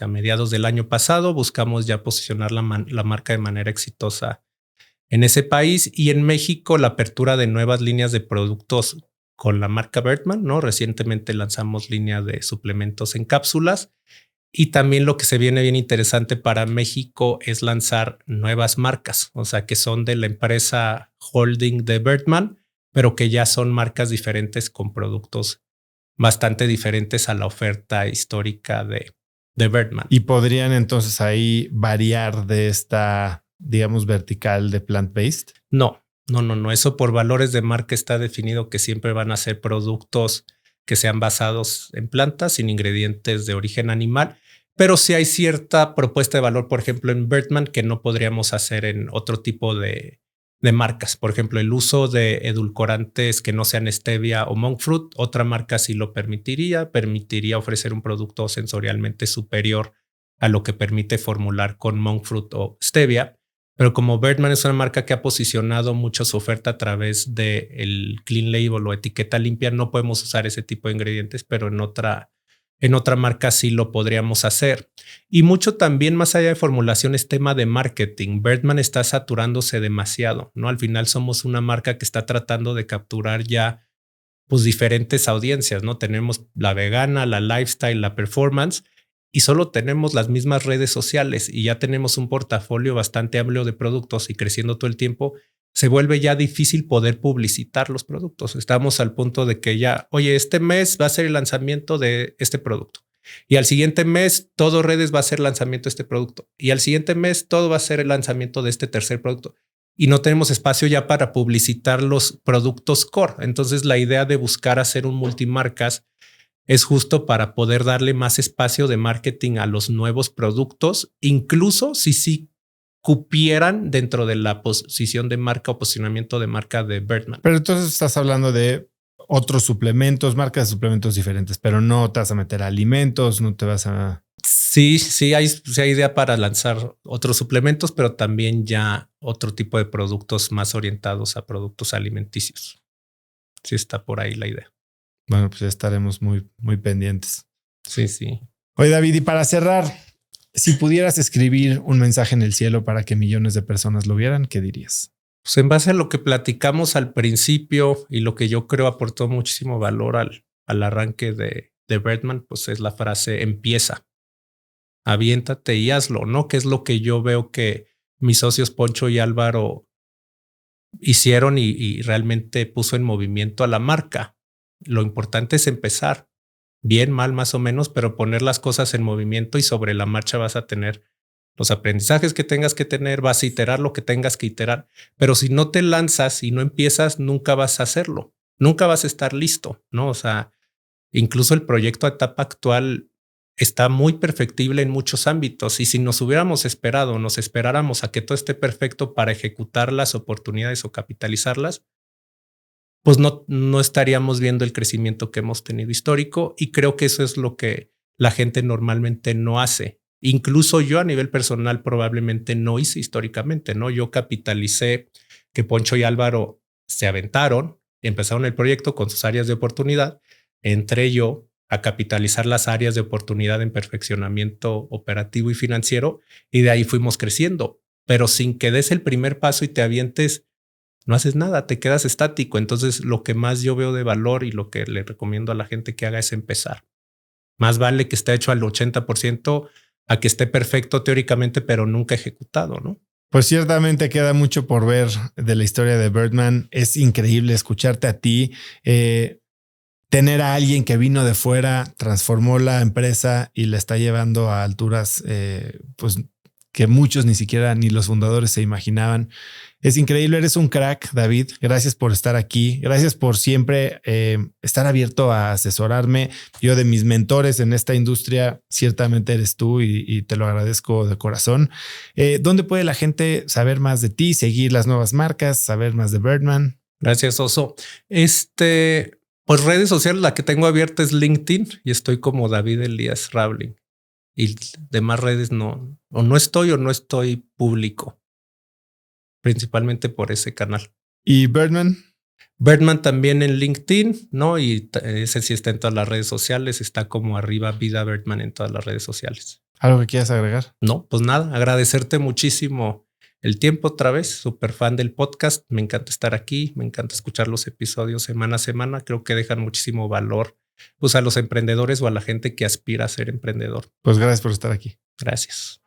a mediados del año pasado. Buscamos ya posicionar la marca de manera exitosa en ese país, y en México la apertura de nuevas líneas de productos con la marca Birdman, ¿no? Recientemente lanzamos línea de suplementos en cápsulas, y también lo que se viene bien interesante para México es lanzar nuevas marcas, o sea, que son de la empresa holding de Birdman, pero que ya son marcas diferentes con productos bastante diferentes a la oferta histórica de Birdman. ¿Y podrían entonces ahí variar de esta, digamos, vertical de plant-based? No. Eso por valores de marca está definido que siempre van a ser productos que sean basados en plantas sin ingredientes de origen animal, pero sí hay cierta propuesta de valor, por ejemplo, en Birdman que no podríamos hacer en otro tipo de marcas. Por ejemplo, el uso de edulcorantes que no sean stevia o monk fruit, otra marca sí lo permitiría ofrecer un producto sensorialmente superior a lo que permite formular con monk fruit o stevia. Pero como Birdman es una marca que ha posicionado mucho su oferta a través del clean label o etiqueta limpia, no podemos usar ese tipo de ingredientes, pero en otra marca sí lo podríamos hacer. Y mucho también, más allá de formulación, es tema de marketing. Birdman está saturándose demasiado, ¿no? Al final somos una marca que está tratando de capturar ya pues diferentes audiencias, ¿no? Tenemos la vegana, la lifestyle, la performance, y solo tenemos las mismas redes sociales y ya tenemos un portafolio bastante amplio de productos y creciendo todo el tiempo. Se vuelve ya difícil poder publicitar los productos. Estamos al punto de que ya, oye, este mes va a ser el lanzamiento de este producto. Y al siguiente mes, todo redes va a ser lanzamiento de este producto. Y al siguiente mes, todo va a ser el lanzamiento de este tercer producto. Y no tenemos espacio ya para publicitar los productos core. Entonces, la idea de buscar hacer un multimarcas es justo para poder darle más espacio de marketing a los nuevos productos, incluso si sí cupieran dentro de la posición de marca o posicionamiento de marca de Birdman. Pero entonces estás hablando de otros suplementos, marcas de suplementos diferentes, pero no te vas a meter a alimentos, no te vas a... Sí hay idea para lanzar otros suplementos, pero también ya otro tipo de productos más orientados a productos alimenticios. Sí está por ahí la idea. Bueno, pues ya estaremos muy, muy pendientes. Sí. Oye, David, y para cerrar, si pudieras escribir un mensaje en el cielo para que millones de personas lo vieran, ¿qué dirías? Pues en base a lo que platicamos al principio y lo que yo creo aportó muchísimo valor al arranque de Birdman, pues es la frase empieza, aviéntate y hazlo, ¿no? Que es lo que yo veo que mis socios Poncho y Álvaro hicieron y realmente puso en movimiento a la marca. Lo importante es empezar, bien, mal, más o menos, pero poner las cosas en movimiento y sobre la marcha vas a tener los aprendizajes que tengas que tener, vas a iterar lo que tengas que iterar. Pero si no te lanzas y no empiezas, nunca vas a hacerlo, nunca vas a estar listo, ¿no? O sea, incluso el proyecto a etapa actual está muy perfectible en muchos ámbitos y si nos hubiéramos esperado, nos esperáramos a que todo esté perfecto para ejecutar las oportunidades o capitalizarlas, pues no estaríamos viendo el crecimiento que hemos tenido histórico y creo que eso es lo que la gente normalmente no hace. Incluso yo a nivel personal probablemente no hice históricamente, ¿no? Yo capitalicé que Poncho y Álvaro se aventaron, empezaron el proyecto con sus áreas de oportunidad. Entré yo a capitalizar las áreas de oportunidad en perfeccionamiento operativo y financiero, y de ahí fuimos creciendo. Pero sin que des el primer paso y te avientes, no haces nada, te quedas estático. Entonces, lo que más yo veo de valor y lo que le recomiendo a la gente que haga es empezar. Más vale que esté hecho al 80% a que esté perfecto teóricamente, pero nunca ejecutado, ¿no? Pues ciertamente queda mucho por ver de la historia de Birdman. Es increíble escucharte a ti, tener a alguien que vino de fuera, transformó la empresa y la está llevando a alturas pues que muchos ni siquiera ni los fundadores se imaginaban. Es increíble, eres un crack, David. Gracias por estar aquí. Gracias por siempre estar abierto a asesorarme. Yo de mis mentores en esta industria, ciertamente eres tú y te lo agradezco de corazón. ¿Dónde puede la gente saber más de ti, seguir las nuevas marcas, saber más de Birdman? Gracias, Oso. Pues redes sociales, la que tengo abierta es LinkedIn y estoy como David Elías Rabling. Y demás redes no estoy público. Principalmente por ese canal. ¿Y Birdman? Birdman también en LinkedIn, ¿no? Y ese sí está en todas las redes sociales. Está como arriba Vida Birdman en todas las redes sociales. ¿Algo que quieras agregar? No, pues nada, agradecerte muchísimo el tiempo otra vez. Súper fan del podcast. Me encanta estar aquí. Me encanta escuchar los episodios semana a semana. Creo que dejan muchísimo valor pues a los emprendedores o a la gente que aspira a ser emprendedor. Pues gracias por estar aquí. Gracias.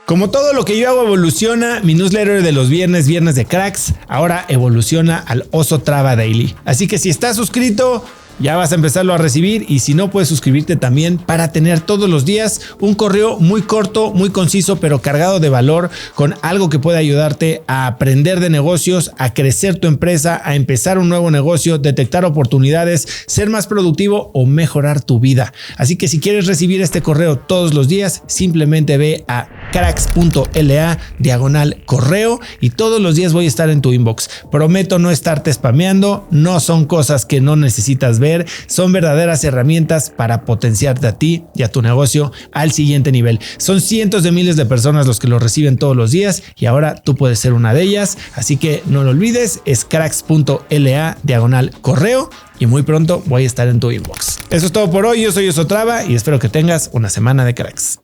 Como todo lo que yo hago evoluciona, mi newsletter de los viernes de cracks, ahora evoluciona al Oso Traba Daily. Así que si estás suscrito, ya vas a empezarlo a recibir, y si no, puedes suscribirte también para tener todos los días un correo muy corto, muy conciso, pero cargado de valor, con algo que puede ayudarte a aprender de negocios, a crecer tu empresa, a empezar un nuevo negocio, detectar oportunidades, ser más productivo o mejorar tu vida. Así que si quieres recibir este correo todos los días, simplemente ve a cracks.la/correo y todos los días voy a estar en tu inbox. Prometo no estarte spameando, no son cosas que no necesitas ver, son verdaderas herramientas para potenciarte a ti y a tu negocio al siguiente nivel. Son cientos de miles de personas los que lo reciben todos los días y ahora tú puedes ser una de ellas, así que no lo olvides, es cracks.la/correo y muy pronto voy a estar en tu inbox. Eso es todo por hoy, yo soy Oso Traba y espero que tengas una semana de cracks.